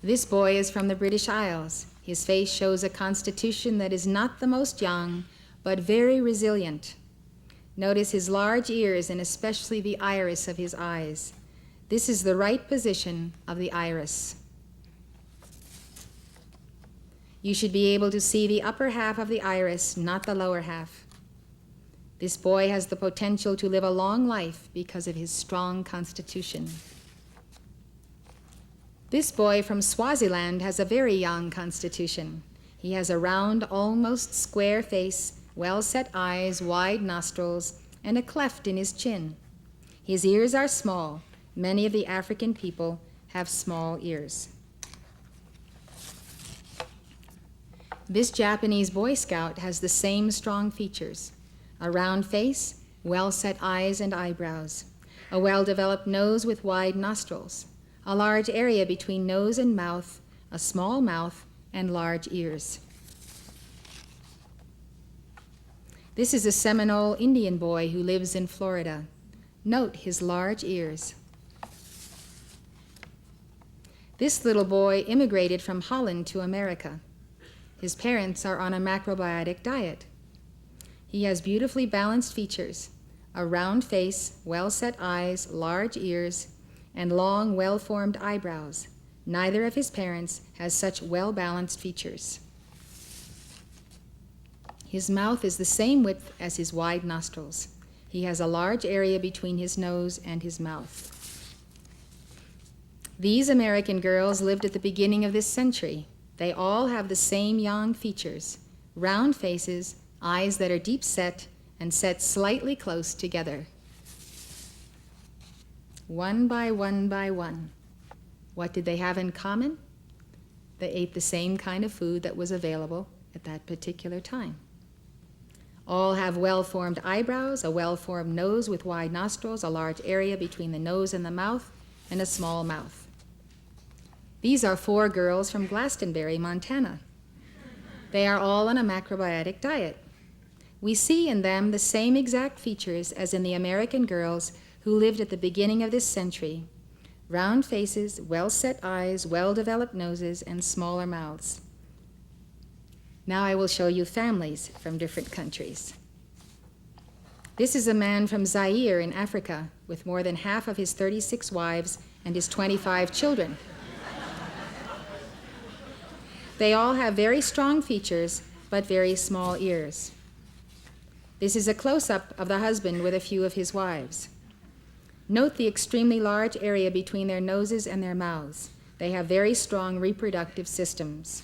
This boy is from the British Isles. His face shows a constitution that is not the most young, but very resilient. Notice his large ears and especially the iris of his eyes. This is the right position of the iris. You should be able to see the upper half of the iris, not the lower half. This boy has the potential to live a long life because of his strong constitution. This boy from Swaziland has a very young constitution. He has a round, almost square face, well-set eyes, wide nostrils, and a cleft in his chin. His ears are small. Many of the African people have small ears. This Japanese Boy Scout has the same strong features: a round face, well-set eyes and eyebrows, a well-developed nose with wide nostrils, a large area between nose and mouth, a small mouth, and large ears. This is a Seminole Indian boy who lives in Florida. Note his large ears. This little boy immigrated from Holland to America. His parents are on a macrobiotic diet. He has beautifully balanced features, a round face, well-set eyes, large ears, and long, well-formed eyebrows. Neither of his parents has such well-balanced features. His mouth is the same width as his wide nostrils. He has a large area between his nose and his mouth. These American girls lived at the beginning of this century. They all have the same yang features, round faces, eyes that are deep set and set slightly close together. One by one by one. What did they have in common? They ate the same kind of food that was available at that particular time. All have well-formed eyebrows, a well-formed nose with wide nostrils, a large area between the nose and the mouth, and a small mouth. These are 4 girls from Glastonbury, Montana. They are all on a macrobiotic diet. We see in them the same exact features as in the American girls who lived at the beginning of this century: round faces, well-set eyes, well-developed noses, and smaller mouths. Now I will show you families from different countries. This is a man from Zaire in Africa with more than half of his 36 wives and his 25 children. They all have very strong features, but very small ears. This is a close-up of the husband with a few of his wives. Note the extremely large area between their noses and their mouths. They have very strong reproductive systems.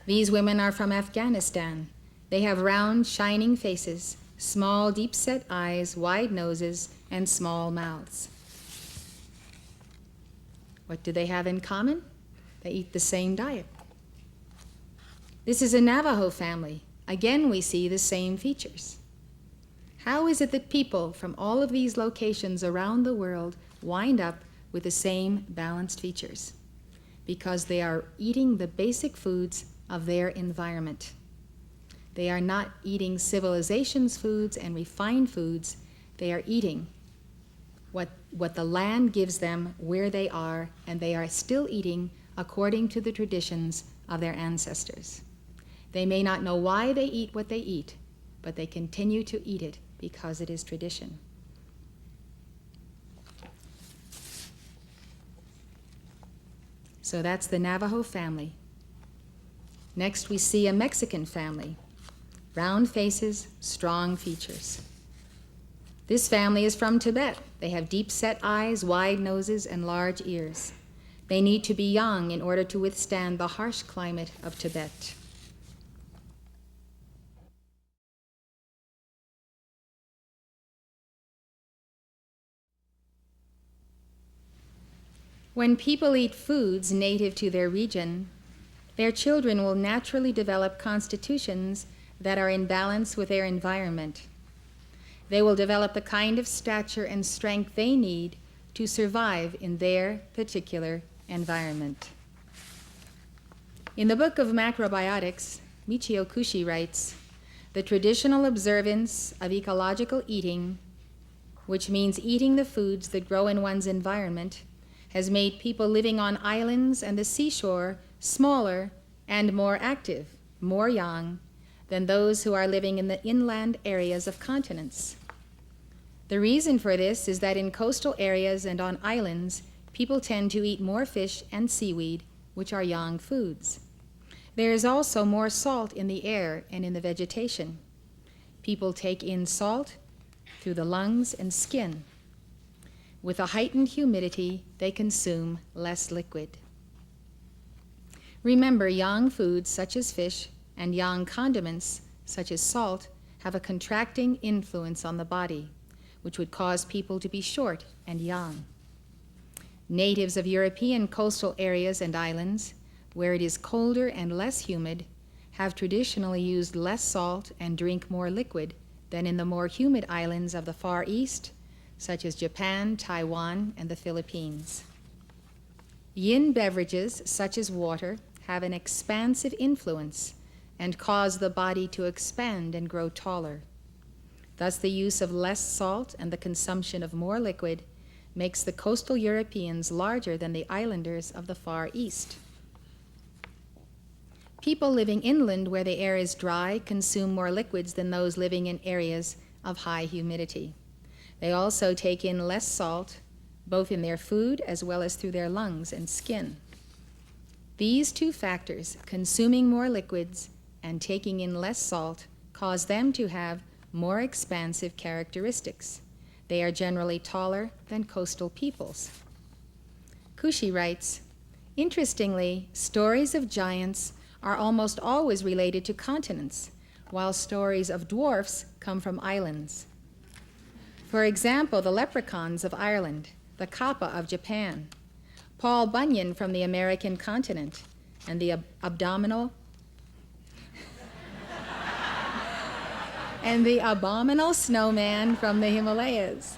These women are from Afghanistan. They have round, shining faces, small, deep-set eyes, wide noses, and small mouths. What do they have in common? They eat the same diet. This is a Navajo family. Again, we see the same features. How is it that people from all of these locations around the world wind up with the same balanced features? Because they are eating the basic foods of their environment. They are not eating civilization's foods and refined foods. They are eating what the land gives them where they are, and they are still eating according to the traditions of their ancestors. They may not know why they eat what they eat, but they continue to eat it because it is tradition. So that's the Navajo family. Next we see a Mexican family. Round faces, strong features. This family is from Tibet. They have deep-set eyes, wide noses, and large ears. They need to be young in order to withstand the harsh climate of Tibet. When people eat foods native to their region, their children will naturally develop constitutions that are in balance with their environment. They will develop the kind of stature and strength they need to survive in their particular environment. In the book of Macrobiotics, Michio Kushi writes, "The traditional observance of ecological eating, which means eating the foods that grow in one's environment, has made people living on islands and the seashore smaller and more active, more young, than those who are living in the inland areas of continents. The reason for this is that in coastal areas and on islands, people tend to eat more fish and seaweed, which are young foods. There is also more salt in the air and in the vegetation. People take in salt through the lungs and skin. With a heightened humidity, they consume less liquid." Remember, young foods such as fish and young condiments such as salt have a contracting influence on the body, which would cause people to be short and young. Natives of European coastal areas and islands, where it is colder and less humid, have traditionally used less salt and drink more liquid than in the more humid islands of the Far East, such as Japan, Taiwan, and the Philippines. Yin beverages, such as water, have an expansive influence and cause the body to expand and grow taller. Thus, the use of less salt and the consumption of more liquid makes the coastal Europeans larger than the islanders of the Far East. People living inland where the air is dry consume more liquids than those living in areas of high humidity. They also take in less salt, both in their food as well as through their lungs and skin. These two factors, consuming more liquids and taking in less salt, cause them to have more expansive characteristics. They are generally taller than coastal peoples. Kushi writes, "Interestingly, stories of giants are almost always related to continents, while stories of dwarfs come from islands. For example, the leprechauns of Ireland, the kappa of Japan, Paul Bunyan from the American continent, and the abominable snowman from the Himalayas.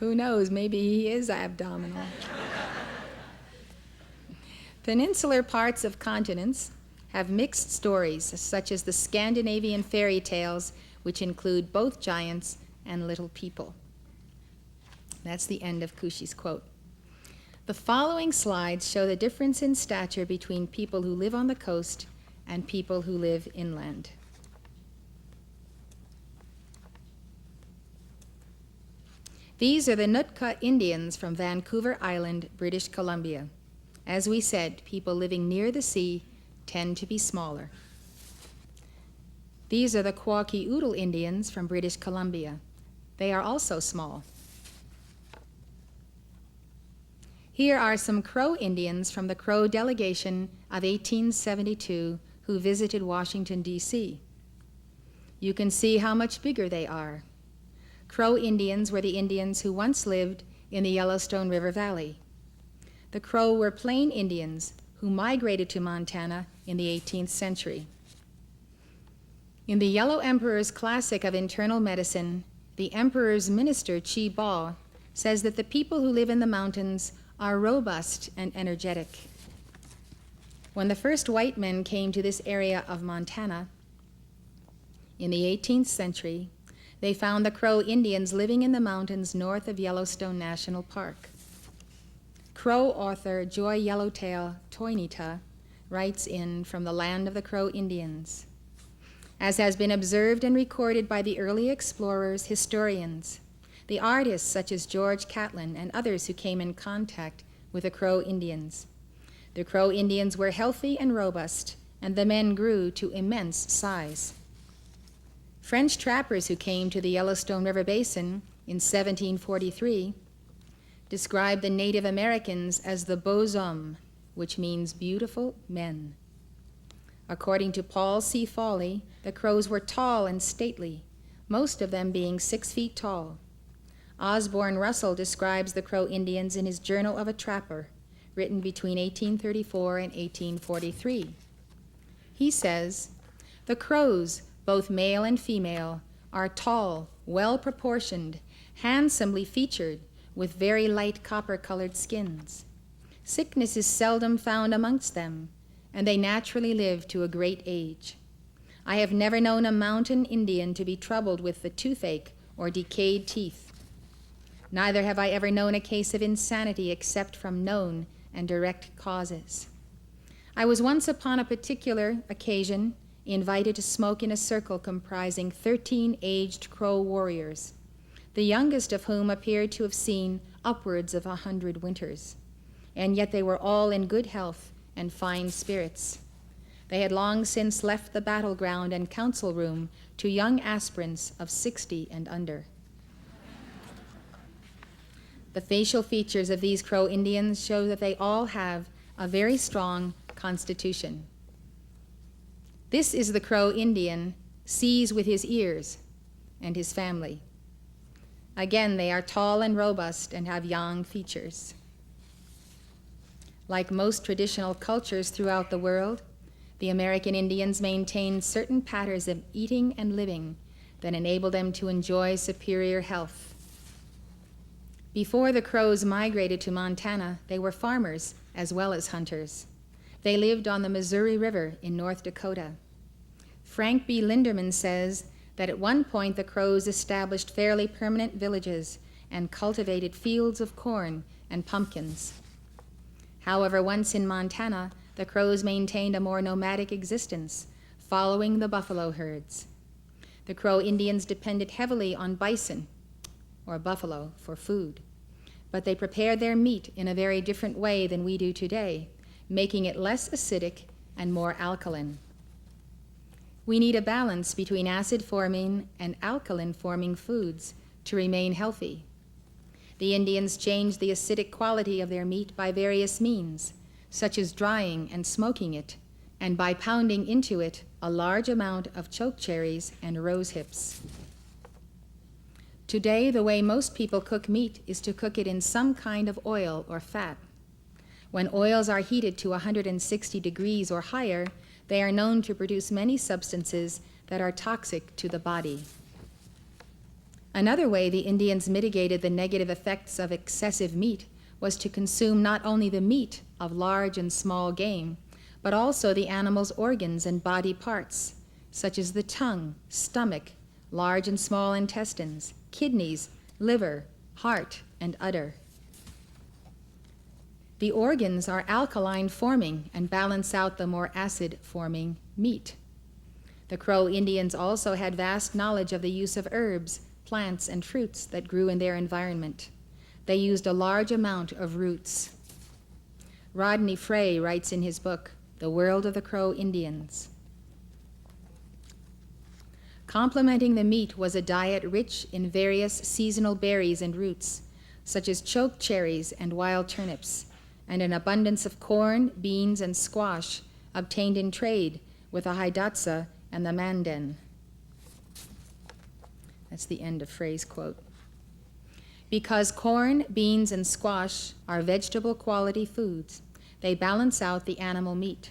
Who knows, maybe he is abdominal. Peninsular parts of continents have mixed stories, such as the Scandinavian fairy tales, which include both giants and little people." That's the end of Kushi's quote. The following slides show the difference in stature between people who live on the coast and people who live inland. These are the Nootka Indians from Vancouver Island, British Columbia. As we said, people living near the sea tend to be smaller. These are the Kwakiutl Indians from British Columbia. They are also small. Here are some Crow Indians from the Crow delegation of 1872 who visited Washington, D.C. You can see how much bigger they are. Crow Indians were the Indians who once lived in the Yellowstone River Valley. The Crow were Plain Indians who migrated to Montana in the 18th century. In the Yellow Emperor's Classic of Internal Medicine, the Emperor's minister, Chi Ba, says that the people who live in the mountains are robust and energetic. When the first white men came to this area of Montana in the 18th century, they found the Crow Indians living in the mountains north of Yellowstone National Park. Crow author Joy Yellowtail Toinita writes in From the Land of the Crow Indians, "As has been observed and recorded by the early explorers, historians, the artists such as George Catlin and others who came in contact with the Crow Indians. The Crow Indians were healthy and robust, and the men grew to immense size. French trappers who came to the Yellowstone River Basin in 1743 described the Native Americans as the beaux hommes, which means beautiful men. According to Paul C. Foley, the Crows were tall and stately, most of them being 6 feet tall. Osborne Russell describes the Crow Indians in his Journal of a Trapper, written between 1834 and 1843. He says, "The Crows, both male and female, are tall, well-proportioned, handsomely featured, with very light copper-colored skins. Sickness is seldom found amongst them, and they naturally live to a great age. I have never known a mountain Indian to be troubled with the toothache or decayed teeth. Neither have I ever known a case of insanity except from known and direct causes. I was once upon a particular occasion invited to smoke in a circle comprising 13 aged Crow warriors, the youngest of whom appeared to have seen upwards of 100 winters, and yet they were all in good health and fine spirits. They had long since left the battleground and council room to young aspirants of 60 and under. The facial features of these Crow Indians show that they all have a very strong constitution. This is the Crow Indian, sees with his ears, and his family. Again, they are tall and robust and have young features. Like most traditional cultures throughout the world, the American Indians maintained certain patterns of eating and living that enable them to enjoy superior health. Before the Crows migrated to Montana, they were farmers as well as hunters. They lived on the Missouri River in North Dakota. Frank B. Linderman says that at one point the Crows established fairly permanent villages and cultivated fields of corn and pumpkins. However, once in Montana, the Crows maintained a more nomadic existence, following the buffalo herds. The Crow Indians depended heavily on bison, or buffalo, for food, but they prepared their meat in a very different way than we do today, making it less acidic and more alkaline. We need a balance between acid-forming and alkaline-forming foods to remain healthy. The Indians changed the acidic quality of their meat by various means, such as drying and smoking it, and by pounding into it a large amount of chokecherries and rose hips. Today, the way most people cook meat is to cook it in some kind of oil or fat. When oils are heated to 160 degrees or higher, they are known to produce many substances that are toxic to the body. Another way the Indians mitigated the negative effects of excessive meat was to consume not only the meat of large and small game, but also the animal's organs and body parts, such as the tongue, stomach, large and small intestines, kidneys, liver, heart, and udder. The organs are alkaline-forming and balance out the more acid-forming meat. The Crow Indians also had vast knowledge of the use of herbs, plants, and fruits that grew in their environment. They used a large amount of roots. Rodney Frey writes in his book, The World of the Crow Indians, complementing the meat was a diet rich in various seasonal berries and roots, such as choke cherries and wild turnips, and an abundance of corn, beans, and squash obtained in trade with the Hidatsa and the Mandan. That's the end of Frey's quote. Because corn, beans, and squash are vegetable quality foods, they balance out the animal meat.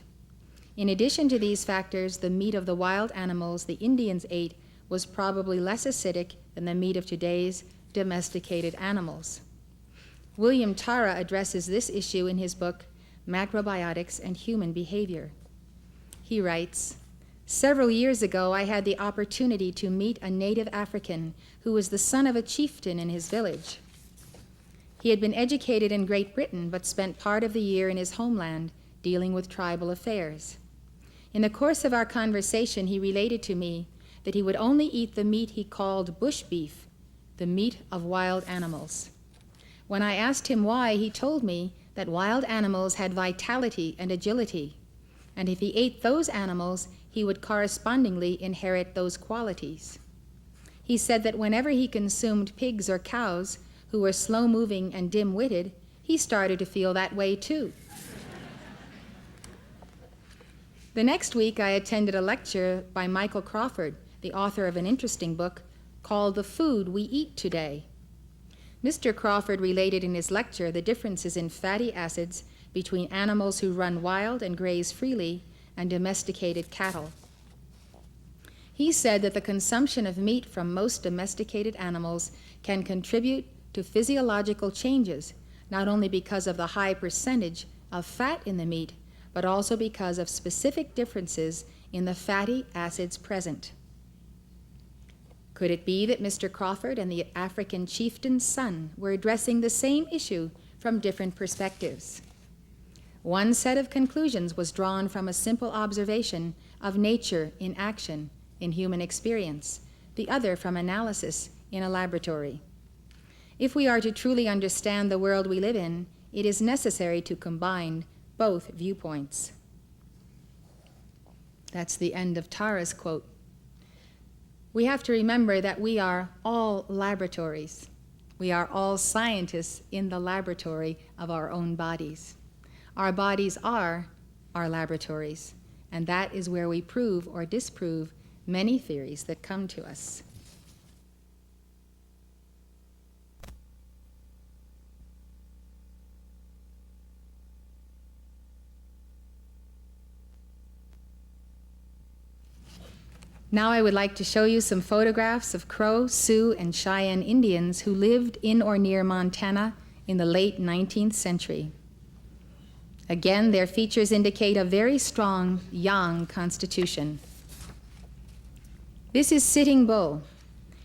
In addition to these factors, the meat of the wild animals the Indians ate was probably less acidic than the meat of today's domesticated animals. William Tara addresses this issue in his book, Macrobiotics and Human Behavior. He writes, "Several years ago, I had the opportunity to meet a native African who was the son of a chieftain in his village. He had been educated in Great Britain, but spent part of the year in his homeland dealing with tribal affairs. In the course of our conversation, he related to me that he would only eat the meat he called bush beef, the meat of wild animals. When I asked him why, he told me that wild animals had vitality and agility, and if he ate those animals, he would correspondingly inherit those qualities. He said that whenever he consumed pigs or cows who were slow-moving and dim-witted, he started to feel that way too. The next week, I attended a lecture by Michael Crawford, the author of an interesting book called The Food We Eat Today. Mr. Crawford related in his lecture the differences in fatty acids between animals who run wild and graze freely and domesticated cattle. He said that the consumption of meat from most domesticated animals can contribute to physiological changes, not only because of the high percentage of fat in the meat, but also because of specific differences in the fatty acids present. Could it be that Mr. Crawford and the African chieftain's son were addressing the same issue from different perspectives? One set of conclusions was drawn from a simple observation of nature in action in human experience, the other from analysis in a laboratory. If we are to truly understand the world we live in, it is necessary to combine both viewpoints. That's the end of Tara's quote. We have to remember that we are all laboratories. We are all scientists in the laboratory of our own bodies. Our bodies are our laboratories, and that is where we prove or disprove many theories that come to us. Now I would like to show you some photographs of Crow, Sioux, and Cheyenne Indians who lived in or near Montana in the late 19th century. Again, their features indicate a very strong yang constitution. This is Sitting Bull.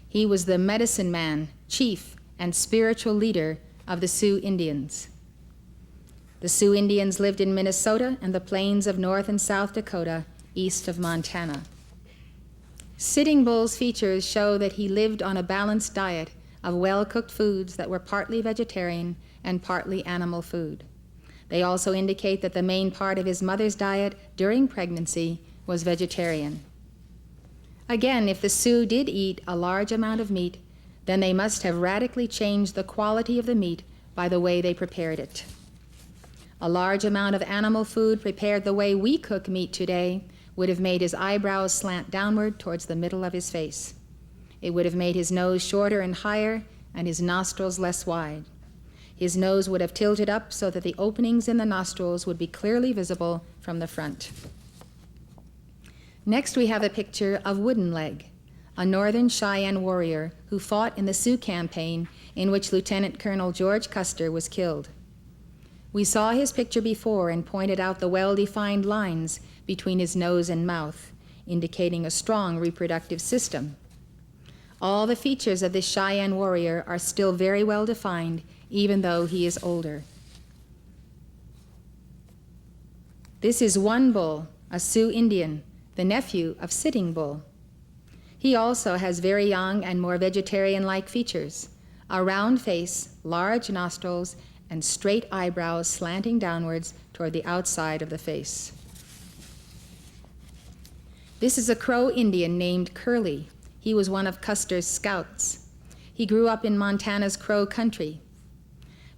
He was the medicine man, chief, and spiritual leader of the Sioux Indians. The Sioux Indians lived in Minnesota and the plains of North and South Dakota, east of Montana. Sitting Bull's features show that he lived on a balanced diet of well-cooked foods that were partly vegetarian and partly animal food. They also indicate that the main part of his mother's diet during pregnancy was vegetarian. Again, if the Sioux did eat a large amount of meat, then they must have radically changed the quality of the meat by the way they prepared it. A large amount of animal food prepared the way we cook meat today would have made his eyebrows slant downward towards the middle of his face. It would have made his nose shorter and higher and his nostrils less wide. His nose would have tilted up so that the openings in the nostrils would be clearly visible from the front. Next, we have a picture of Wooden Leg, a northern Cheyenne warrior who fought in the Sioux campaign in which Lieutenant Colonel George Custer was killed. We saw his picture before and pointed out the well-defined lines between his nose and mouth, indicating a strong reproductive system. All the features of this Cheyenne warrior are still very well defined, even though he is older. This is One Bull, a Sioux Indian, the nephew of Sitting Bull. He also has very young and more vegetarian-like features, a round face, large nostrils, and straight eyebrows slanting downwards toward the outside of the face. This is a Crow Indian named Curly. He was one of Custer's scouts. He grew up in Montana's Crow country.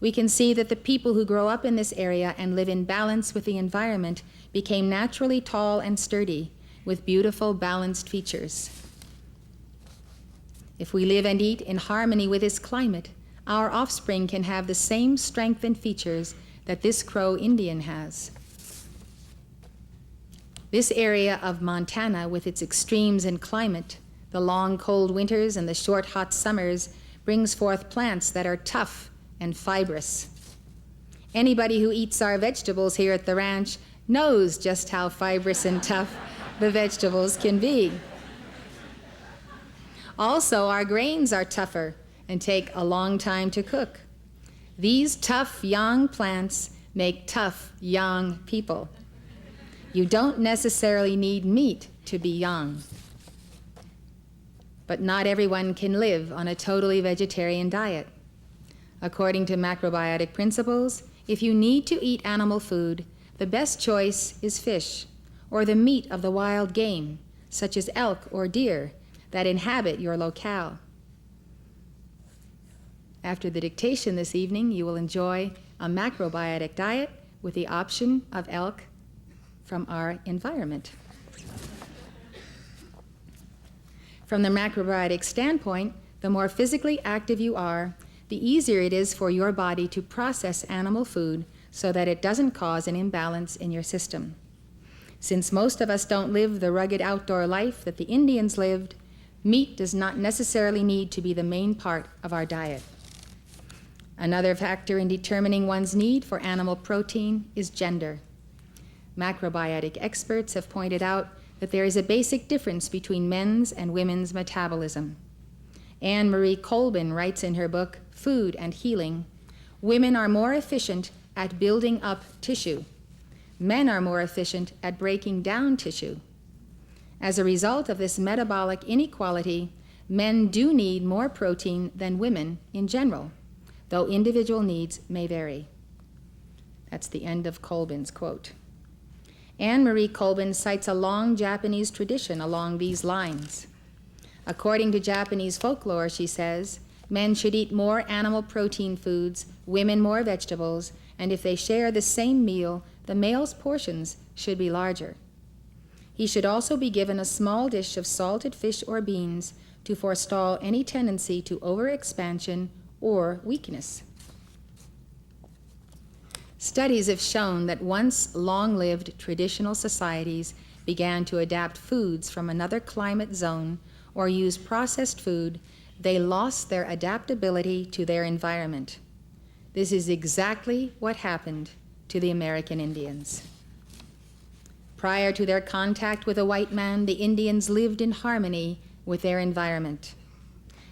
We can see that the people who grow up in this area and live in balance with the environment became naturally tall and sturdy, with beautiful, balanced features. If we live and eat in harmony with this climate, our offspring can have the same strength and features that this Crow Indian has. This area of Montana, with its extremes in climate, the long cold winters and the short hot summers, brings forth plants that are tough and fibrous. Anybody who eats our vegetables here at the ranch knows just how fibrous and tough the vegetables can be. Also, our grains are tougher and take a long time to cook. These tough young plants make tough young people. You don't necessarily need meat to be young. But not everyone can live on a totally vegetarian diet. According to macrobiotic principles, if you need to eat animal food, the best choice is fish, or the meat of the wild game, such as elk or deer, that inhabit your locale. After the dictation this evening, you will enjoy a macrobiotic diet with the option of elk from our environment. From the macrobiotic standpoint, the more physically active you are, the easier it is for your body to process animal food so that it doesn't cause an imbalance in your system. Since most of us don't live the rugged outdoor life that the Indians lived, meat does not necessarily need to be the main part of our diet. Another factor in determining one's need for animal protein is gender. Macrobiotic experts have pointed out that there is a basic difference between men's and women's metabolism. Anne Marie Colbin writes in her book, Food and Healing, women are more efficient at building up tissue. Men are more efficient at breaking down tissue. As a result of this metabolic inequality, men do need more protein than women in general, though individual needs may vary. That's the end of Colbin's quote. Anne Marie Colbin cites a long Japanese tradition along these lines. According to Japanese folklore, she says, men should eat more animal protein foods, women more vegetables, and if they share the same meal, the male's portions should be larger. He should also be given a small dish of salted fish or beans to forestall any tendency to overexpansion or weakness. Studies have shown that once long-lived traditional societies began to adapt foods from another climate zone or use processed food, they lost their adaptability to their environment. This is exactly what happened to the American Indians. Prior to their contact with a white man, the Indians lived in harmony with their environment.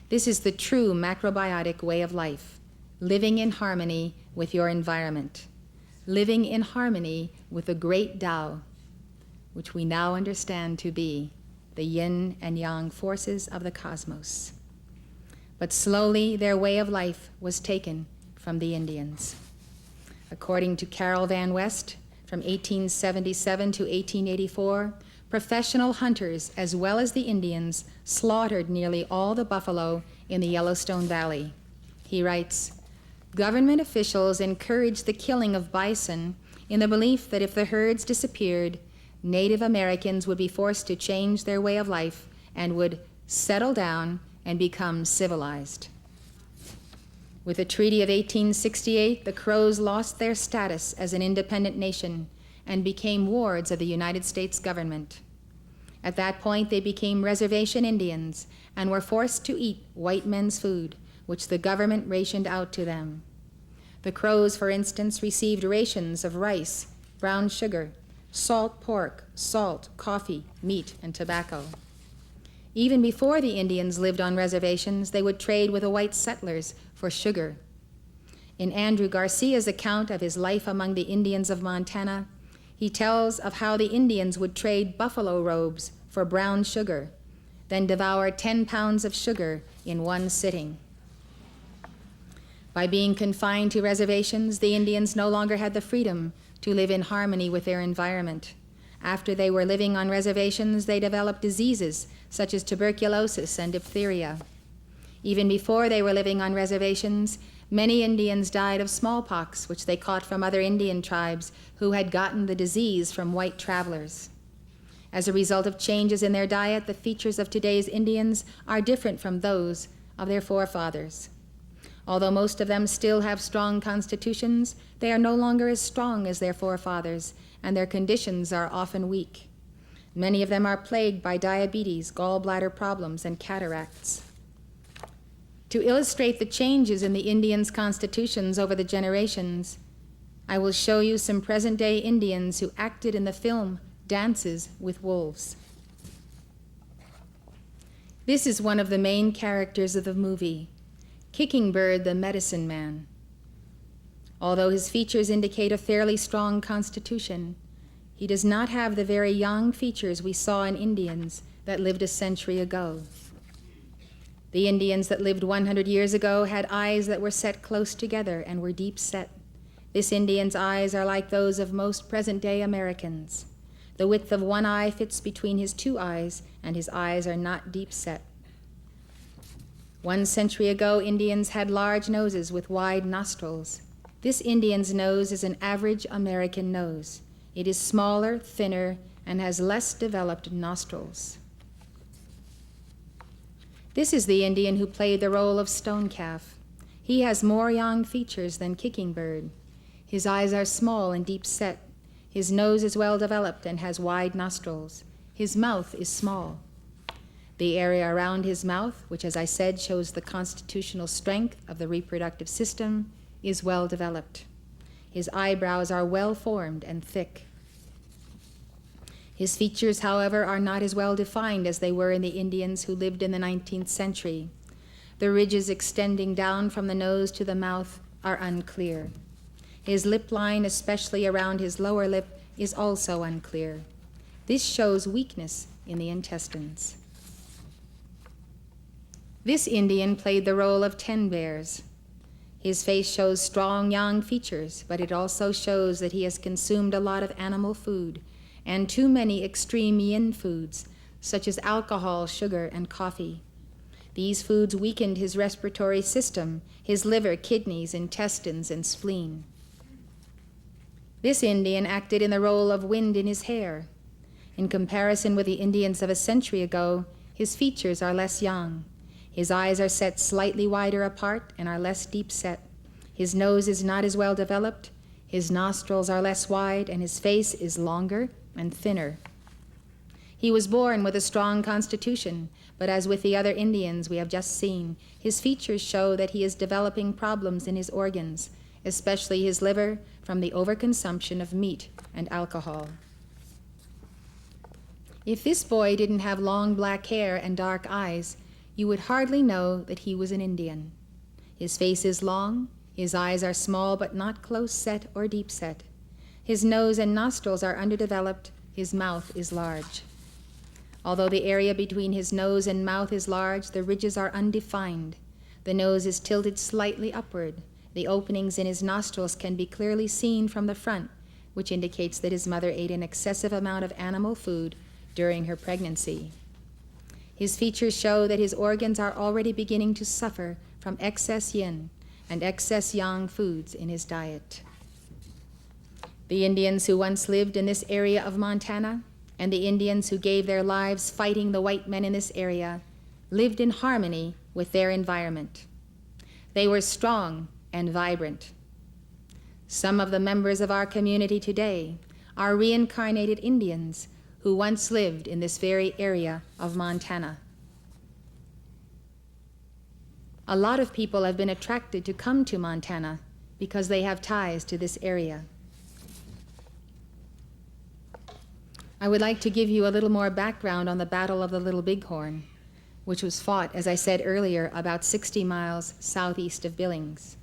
This is the true macrobiotic way of life, living in harmony with your environment, living in harmony with the great Tao, which we now understand to be the yin and yang forces of the cosmos. But slowly their way of life was taken from the Indians. According to Carol Van West, from 1877 to 1884, professional hunters, as well as the Indians, slaughtered nearly all the buffalo in the Yellowstone Valley. He writes, government officials encouraged the killing of bison in the belief that if the herds disappeared, Native Americans would be forced to change their way of life and would settle down and become civilized. With the Treaty of 1868, the Crows lost their status as an independent nation and became wards of the United States government. At that point, they became reservation Indians and were forced to eat white men's food, which the government rationed out to them. The Crows, for instance, received rations of rice, brown sugar, salt pork, salt, coffee, meat, and tobacco. Even before the Indians lived on reservations, they would trade with the white settlers for sugar. In Andrew Garcia's account of his life among the Indians of Montana, he tells of how the Indians would trade buffalo robes for brown sugar, then devour 10 pounds of sugar in one sitting. By being confined to reservations, the Indians no longer had the freedom to live in harmony with their environment. After they were living on reservations, they developed diseases such as tuberculosis and diphtheria. Even before they were living on reservations, many Indians died of smallpox, which they caught from other Indian tribes who had gotten the disease from white travelers. As a result of changes in their diet, the features of today's Indians are different from those of their forefathers. Although most of them still have strong constitutions, they are no longer as strong as their forefathers, and their conditions are often weak. Many of them are plagued by diabetes, gallbladder problems, and cataracts. To illustrate the changes in the Indians' constitutions over the generations, I will show you some present-day Indians who acted in the film Dances with Wolves. This is one of the main characters of the movie, Kicking Bird the Medicine Man. Although his features indicate a fairly strong constitution, he does not have the very young features we saw in Indians that lived a century ago. The Indians that lived 100 years ago had eyes that were set close together and were deep set. This Indian's eyes are like those of most present-day Americans. The width of one eye fits between his two eyes, and his eyes are not deep set. 1 century ago, Indians had large noses with wide nostrils. This Indian's nose is an average American nose. It is smaller, thinner, and has less developed nostrils. This is the Indian who played the role of Stonecalf. He has more young features than Kicking Bird. His eyes are small and deep set. His nose is well developed and has wide nostrils. His mouth is small. The area around his mouth, which as I said shows the constitutional strength of the reproductive system, is well developed. His eyebrows are well formed and thick. His features, however, are not as well defined as they were in the Indians who lived in the 19th century. The ridges extending down from the nose to the mouth are unclear. His lip line, especially around his lower lip, is also unclear. This shows weakness in the intestines. This Indian played the role of Ten Bears. His face shows strong young features, but it also shows that he has consumed a lot of animal food and too many extreme yin foods, such as alcohol, sugar, and coffee. These foods weakened his respiratory system, his liver, kidneys, intestines, and spleen. This Indian acted in the role of wind in his hair. In comparison with the Indians of a century ago, his features are less young. His eyes are set slightly wider apart and are less deep set. His nose is not as well developed, his nostrils are less wide, and his face is longer and thinner. He was born with a strong constitution, but as with the other Indians we have just seen, his features show that he is developing problems in his organs, especially his liver, from the overconsumption of meat and alcohol. If this boy didn't have long black hair and dark eyes, you would hardly know that he was an Indian. His face is long, his eyes are small but not close set or deep set. His nose and nostrils are underdeveloped, his mouth is large. Although the area between his nose and mouth is large, the ridges are undefined. The nose is tilted slightly upward. The openings in his nostrils can be clearly seen from the front, which indicates that his mother ate an excessive amount of animal food during her pregnancy. His features show that his organs are already beginning to suffer from excess yin and excess yang foods in his diet. The Indians who once lived in this area of Montana and the Indians who gave their lives fighting the white men in this area lived in harmony with their environment. They were strong and vibrant. Some of the members of our community today are reincarnated Indians who once lived in this very area of Montana. A lot of people have been attracted to come to Montana because they have ties to this area. I would like to give you a little more background on the Battle of the Little Bighorn, which was fought, as I said earlier, about 60 miles southeast of Billings.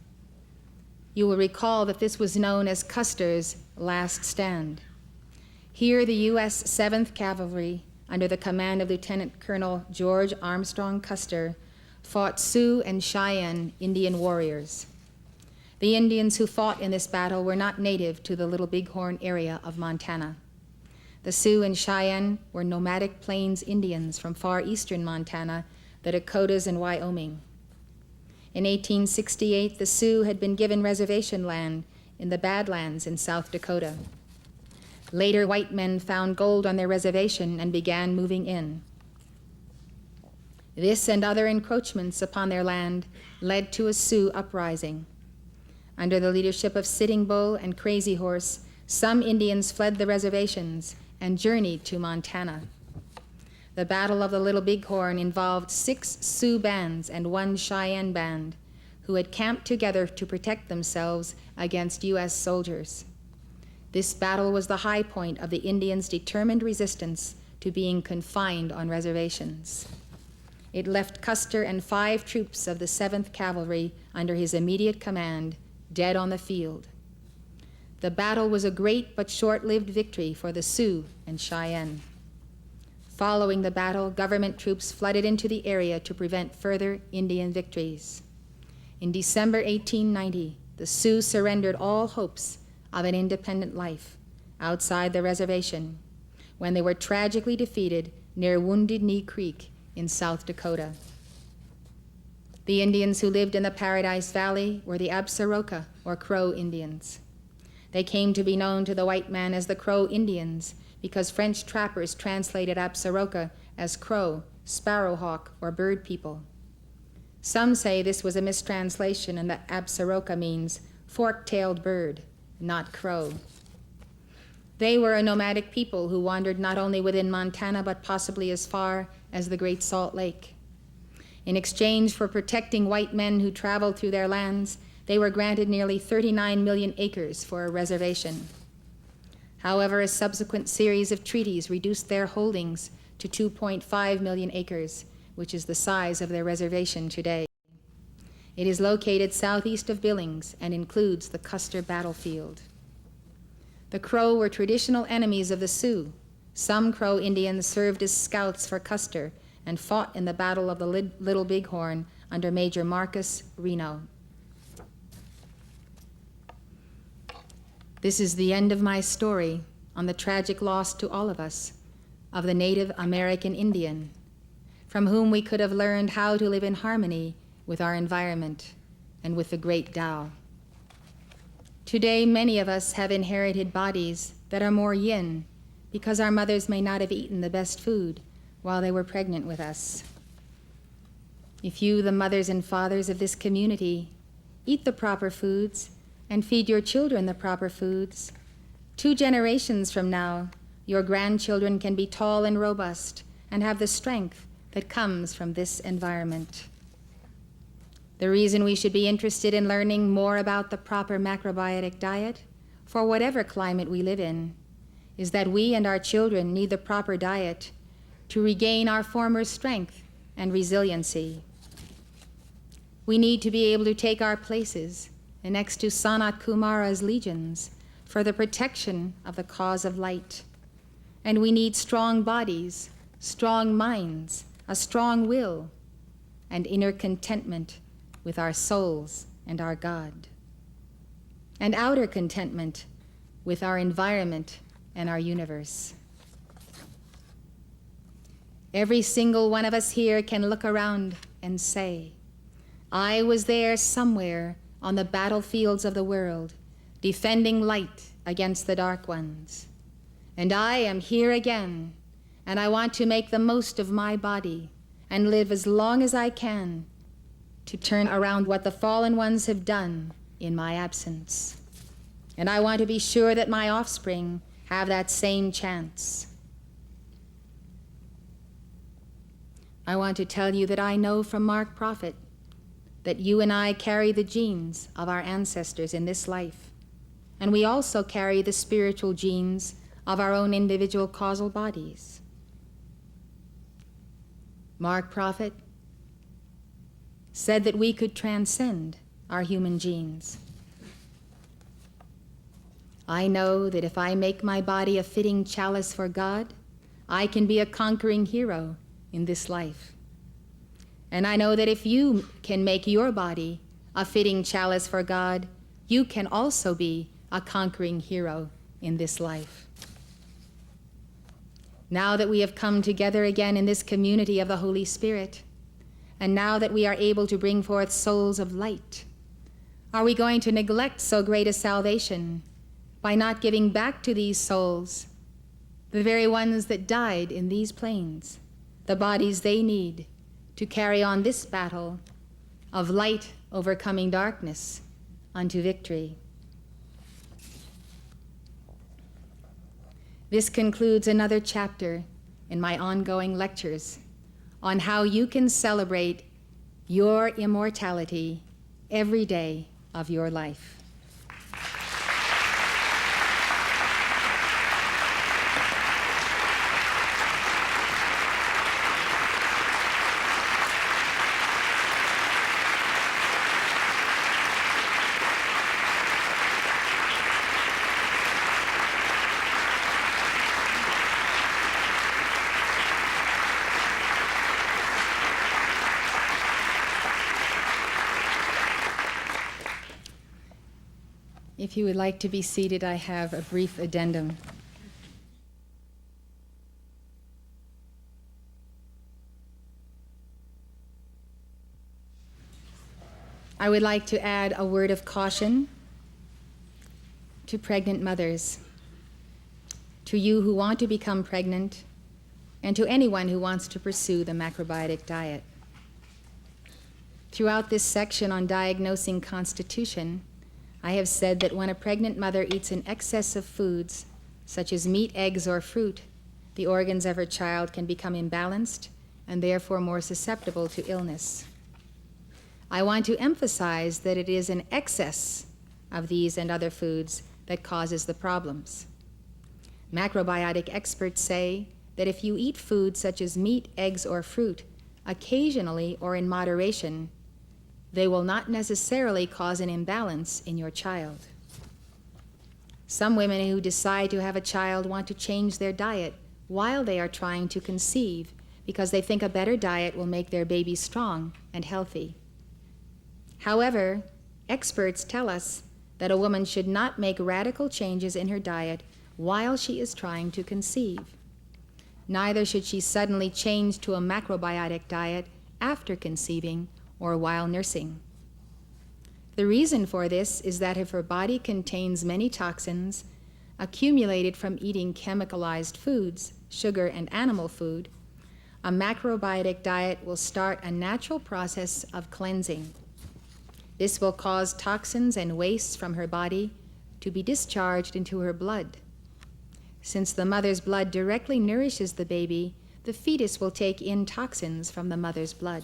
You will recall that this was known as Custer's Last Stand. Here, the U.S. 7th Cavalry, under the command of Lieutenant Colonel George Armstrong Custer, fought Sioux and Cheyenne Indian warriors. The Indians who fought in this battle were not native to the Little Bighorn area of Montana. The Sioux and Cheyenne were nomadic Plains Indians from far eastern Montana, the Dakotas, and Wyoming. In 1868, the Sioux had been given reservation land in the Badlands in South Dakota. Later, white men found gold on their reservation and began moving in. This and other encroachments upon their land led to a Sioux uprising. Under the leadership of Sitting Bull and Crazy Horse, some Indians fled the reservations and journeyed to Montana. The Battle of the Little Bighorn involved 6 Sioux bands and 1 Cheyenne band who had camped together to protect themselves against U.S. soldiers. This battle was the high point of the Indians' determined resistance to being confined on reservations. It left Custer and 5 troops of the 7th Cavalry under his immediate command dead on the field. The battle was a great but short-lived victory for the Sioux and Cheyenne. Following the battle, government troops flooded into the area to prevent further Indian victories. In December 1890, the Sioux surrendered all hopes of an independent life outside the reservation when they were tragically defeated near Wounded Knee Creek in South Dakota. The Indians who lived in the Paradise Valley were the Absaroka, or Crow Indians. They came to be known to the white man as the Crow Indians because French trappers translated Absaroka as crow, sparrowhawk, or bird people. Some say this was a mistranslation and that Absaroka means fork-tailed bird, not crow. They were a nomadic people who wandered not only within Montana but possibly as far as the Great Salt Lake. In exchange for protecting white men who traveled through their lands, they were granted nearly 39 million acres for a reservation. However, a subsequent series of treaties reduced their holdings to 2.5 million acres, which is the size of their reservation today. It is located southeast of Billings and includes the Custer battlefield. The Crow were traditional enemies of the Sioux. Some Crow Indians served as scouts for Custer and fought in the Battle of the Little Bighorn under Major Marcus Reno. This is the end of my story on the tragic loss to all of us of the Native American Indian, from whom we could have learned how to live in harmony with our environment and with the great Tao. Today, many of us have inherited bodies that are more yin because our mothers may not have eaten the best food while they were pregnant with us. If you, the mothers and fathers of this community, eat the proper foods and feed your children the proper foods, 2 generations from now, your grandchildren can be tall and robust and have the strength that comes from this environment. The reason we should be interested in learning more about the proper macrobiotic diet for whatever climate we live in is that we and our children need the proper diet to regain our former strength and resiliency. We need to be able to take our places next to Sanat Kumara's legions for the protection of the cause of light. And we need strong bodies, strong minds, a strong will, and inner contentment with our souls and our God. And outer contentment with our environment and our universe. Every single one of us here can look around and say, I was there somewhere on the battlefields of the world, defending light against the dark ones. And I am here again, and I want to make the most of my body and live as long as I can to turn around what the fallen ones have done in my absence. And I want to be sure that my offspring have that same chance. I want to tell you that I know from Mark Prophet that you and I carry the genes of our ancestors in this life, and we also carry the spiritual genes of our own individual causal bodies. Mark Prophet said that we could transcend our human genes. I know that if I make my body a fitting chalice for God, I can be a conquering hero in this life. And I know that if you can make your body a fitting chalice for God, you can also be a conquering hero in this life. Now that we have come together again in this community of the Holy Spirit, and now that we are able to bring forth souls of light, are we going to neglect so great a salvation by not giving back to these souls, the very ones that died in these plains, the bodies they need to carry on this battle of light overcoming darkness unto victory? This concludes another chapter in my ongoing lectures on how you can celebrate your immortality every day of your life. If you would like to be seated, I have a brief addendum. I would like to add a word of caution to pregnant mothers, to you who want to become pregnant, and to anyone who wants to pursue the macrobiotic diet. Throughout this section on diagnosing constitution, I have said that when a pregnant mother eats an excess of foods, such as meat, eggs, or fruit, the organs of her child can become imbalanced and therefore more susceptible to illness. I want to emphasize that it is an excess of these and other foods that causes the problems. Macrobiotic experts say that if you eat foods such as meat, eggs, or fruit occasionally or in moderation, they will not necessarily cause an imbalance in your child. Some women who decide to have a child want to change their diet while they are trying to conceive because they think a better diet will make their baby strong and healthy. However, experts tell us that a woman should not make radical changes in her diet while she is trying to conceive. Neither should she suddenly change to a macrobiotic diet after conceiving or while nursing. The reason for this is that if her body contains many toxins accumulated from eating chemicalized foods, sugar, and animal food, a macrobiotic diet will start a natural process of cleansing. This will cause toxins and wastes from her body to be discharged into her blood. Since the mother's blood directly nourishes the baby, the fetus will take in toxins from the mother's blood.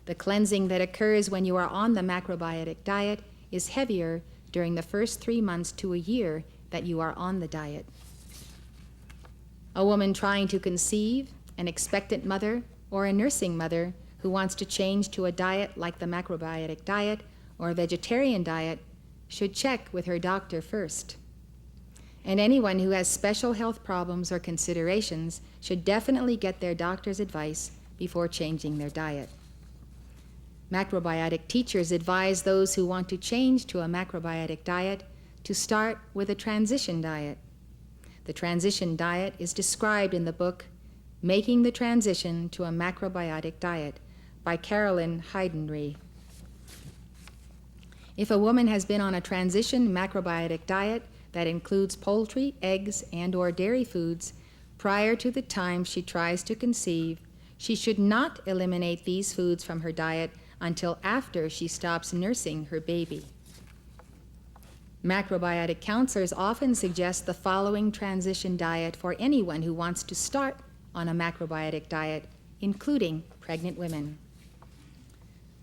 The cleansing that occurs when you are on the macrobiotic diet is heavier during the first 3 months to a year that you are on the diet. A woman trying to conceive, an expectant mother, or a nursing mother who wants to change to a diet like the macrobiotic diet or a vegetarian diet should check with her doctor first. And anyone who has special health problems or considerations should definitely get their doctor's advice before changing their diet. Macrobiotic teachers advise those who want to change to a macrobiotic diet to start with a transition diet. The transition diet is described in the book Making the Transition to a Macrobiotic Diet by Carolyn Heidenreich. If a woman has been on a transition macrobiotic diet that includes poultry, eggs, and/or dairy foods prior to the time she tries to conceive, she should not eliminate these foods from her diet until after she stops nursing her baby. Macrobiotic counselors often suggest the following transition diet for anyone who wants to start on a macrobiotic diet, including pregnant women.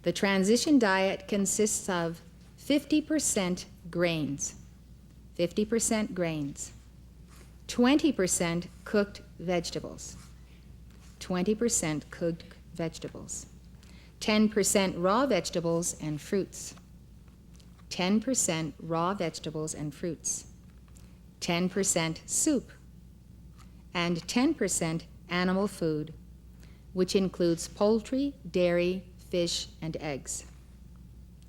The transition diet consists of 50% grains, 20% cooked vegetables, 10% raw vegetables and fruits, 10% raw vegetables and fruits, 10% soup, and 10% animal food, which includes poultry, dairy, fish, and eggs.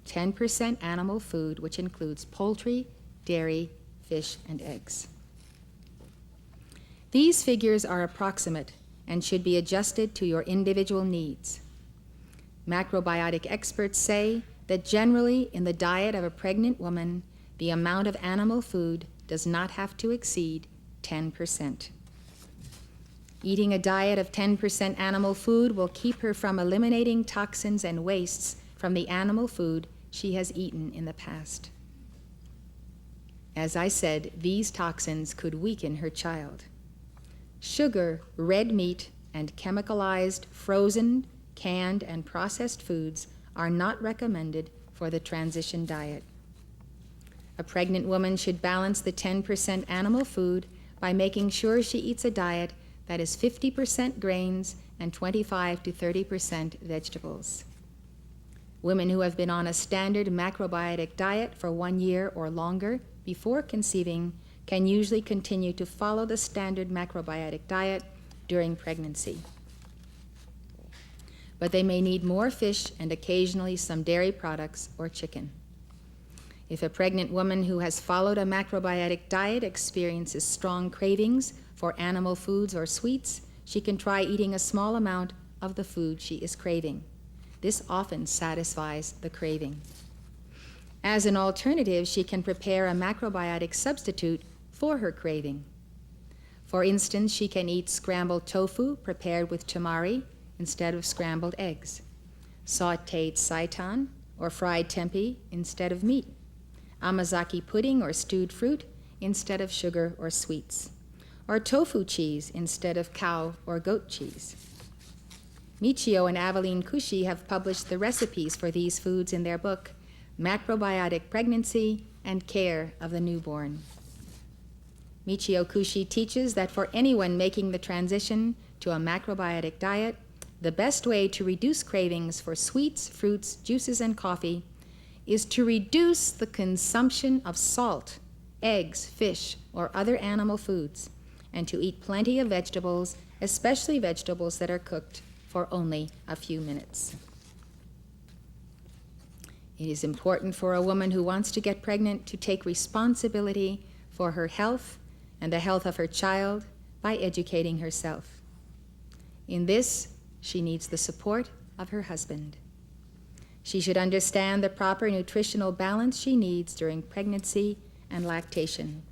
10% animal food, which includes poultry, dairy, fish, and eggs. These figures are approximate and should be adjusted to your individual needs. Macrobiotic experts say that generally in the diet of a pregnant woman, the amount of animal food does not have to exceed 10%. Eating a diet of 10% animal food will keep her from eliminating toxins and wastes from the animal food she has eaten in the past. As I said, these toxins could weaken her child. Sugar, red meat, and chemicalized, frozen, canned, and processed foods are not recommended for the transition diet. A pregnant woman should balance the 10% animal food by making sure she eats a diet that is 50% grains and 25 to 30% vegetables. Women who have been on a standard macrobiotic diet for 1 year or longer before conceiving can usually continue to follow the standard macrobiotic diet during pregnancy. But they may need more fish and occasionally some dairy products or chicken. If a pregnant woman who has followed a macrobiotic diet experiences strong cravings for animal foods or sweets, she can try eating a small amount of the food she is craving. This often satisfies the craving. As an alternative, she can prepare a macrobiotic substitute for her craving. For instance, she can eat scrambled tofu prepared with tamari instead of scrambled eggs, sautéed seitan or fried tempeh instead of meat, amazaki pudding or stewed fruit instead of sugar or sweets, or tofu cheese instead of cow or goat cheese. Michio and Aveline Kushi have published the recipes for these foods in their book, Macrobiotic Pregnancy and Care of the Newborn. Michio Kushi teaches that for anyone making the transition to a macrobiotic diet, the best way to reduce cravings for sweets, fruits, juices, and coffee is to reduce the consumption of salt, eggs, fish, or other animal foods, and to eat plenty of vegetables, especially vegetables that are cooked for only a few minutes. It is important for a woman who wants to get pregnant to take responsibility for her health and the health of her child by educating herself. In this, she needs the support of her husband. She should understand the proper nutritional balance she needs during pregnancy and lactation.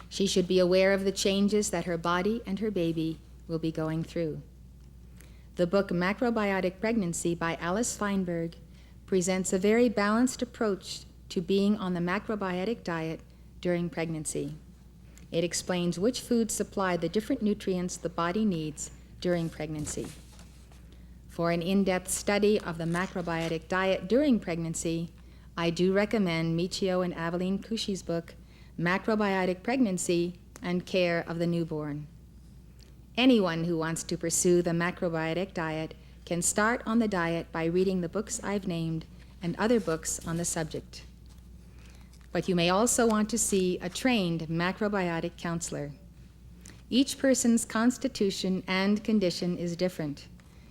She should be aware of the changes that her body and her baby will be going through. The book Macrobiotic Pregnancy by Alice Feinberg presents a very balanced approach to being on the macrobiotic diet during pregnancy. It explains which foods supply the different nutrients the body needs during pregnancy. For an in-depth study of the macrobiotic diet during pregnancy, I do recommend Michio and Aveline Kushi's book, Macrobiotic Pregnancy and Care of the Newborn. Anyone who wants to pursue the macrobiotic diet can start on the diet by reading the books I've named and other books on the subject. But you may also want to see a trained macrobiotic counselor. Each person's constitution and condition is different,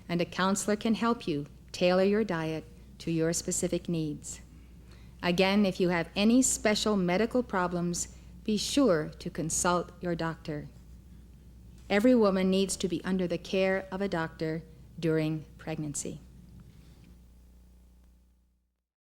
and a counselor can help you tailor your diet to your specific needs. Again, if you have any special medical problems, be sure to consult your doctor. Every woman needs to be under the care of a doctor during pregnancy.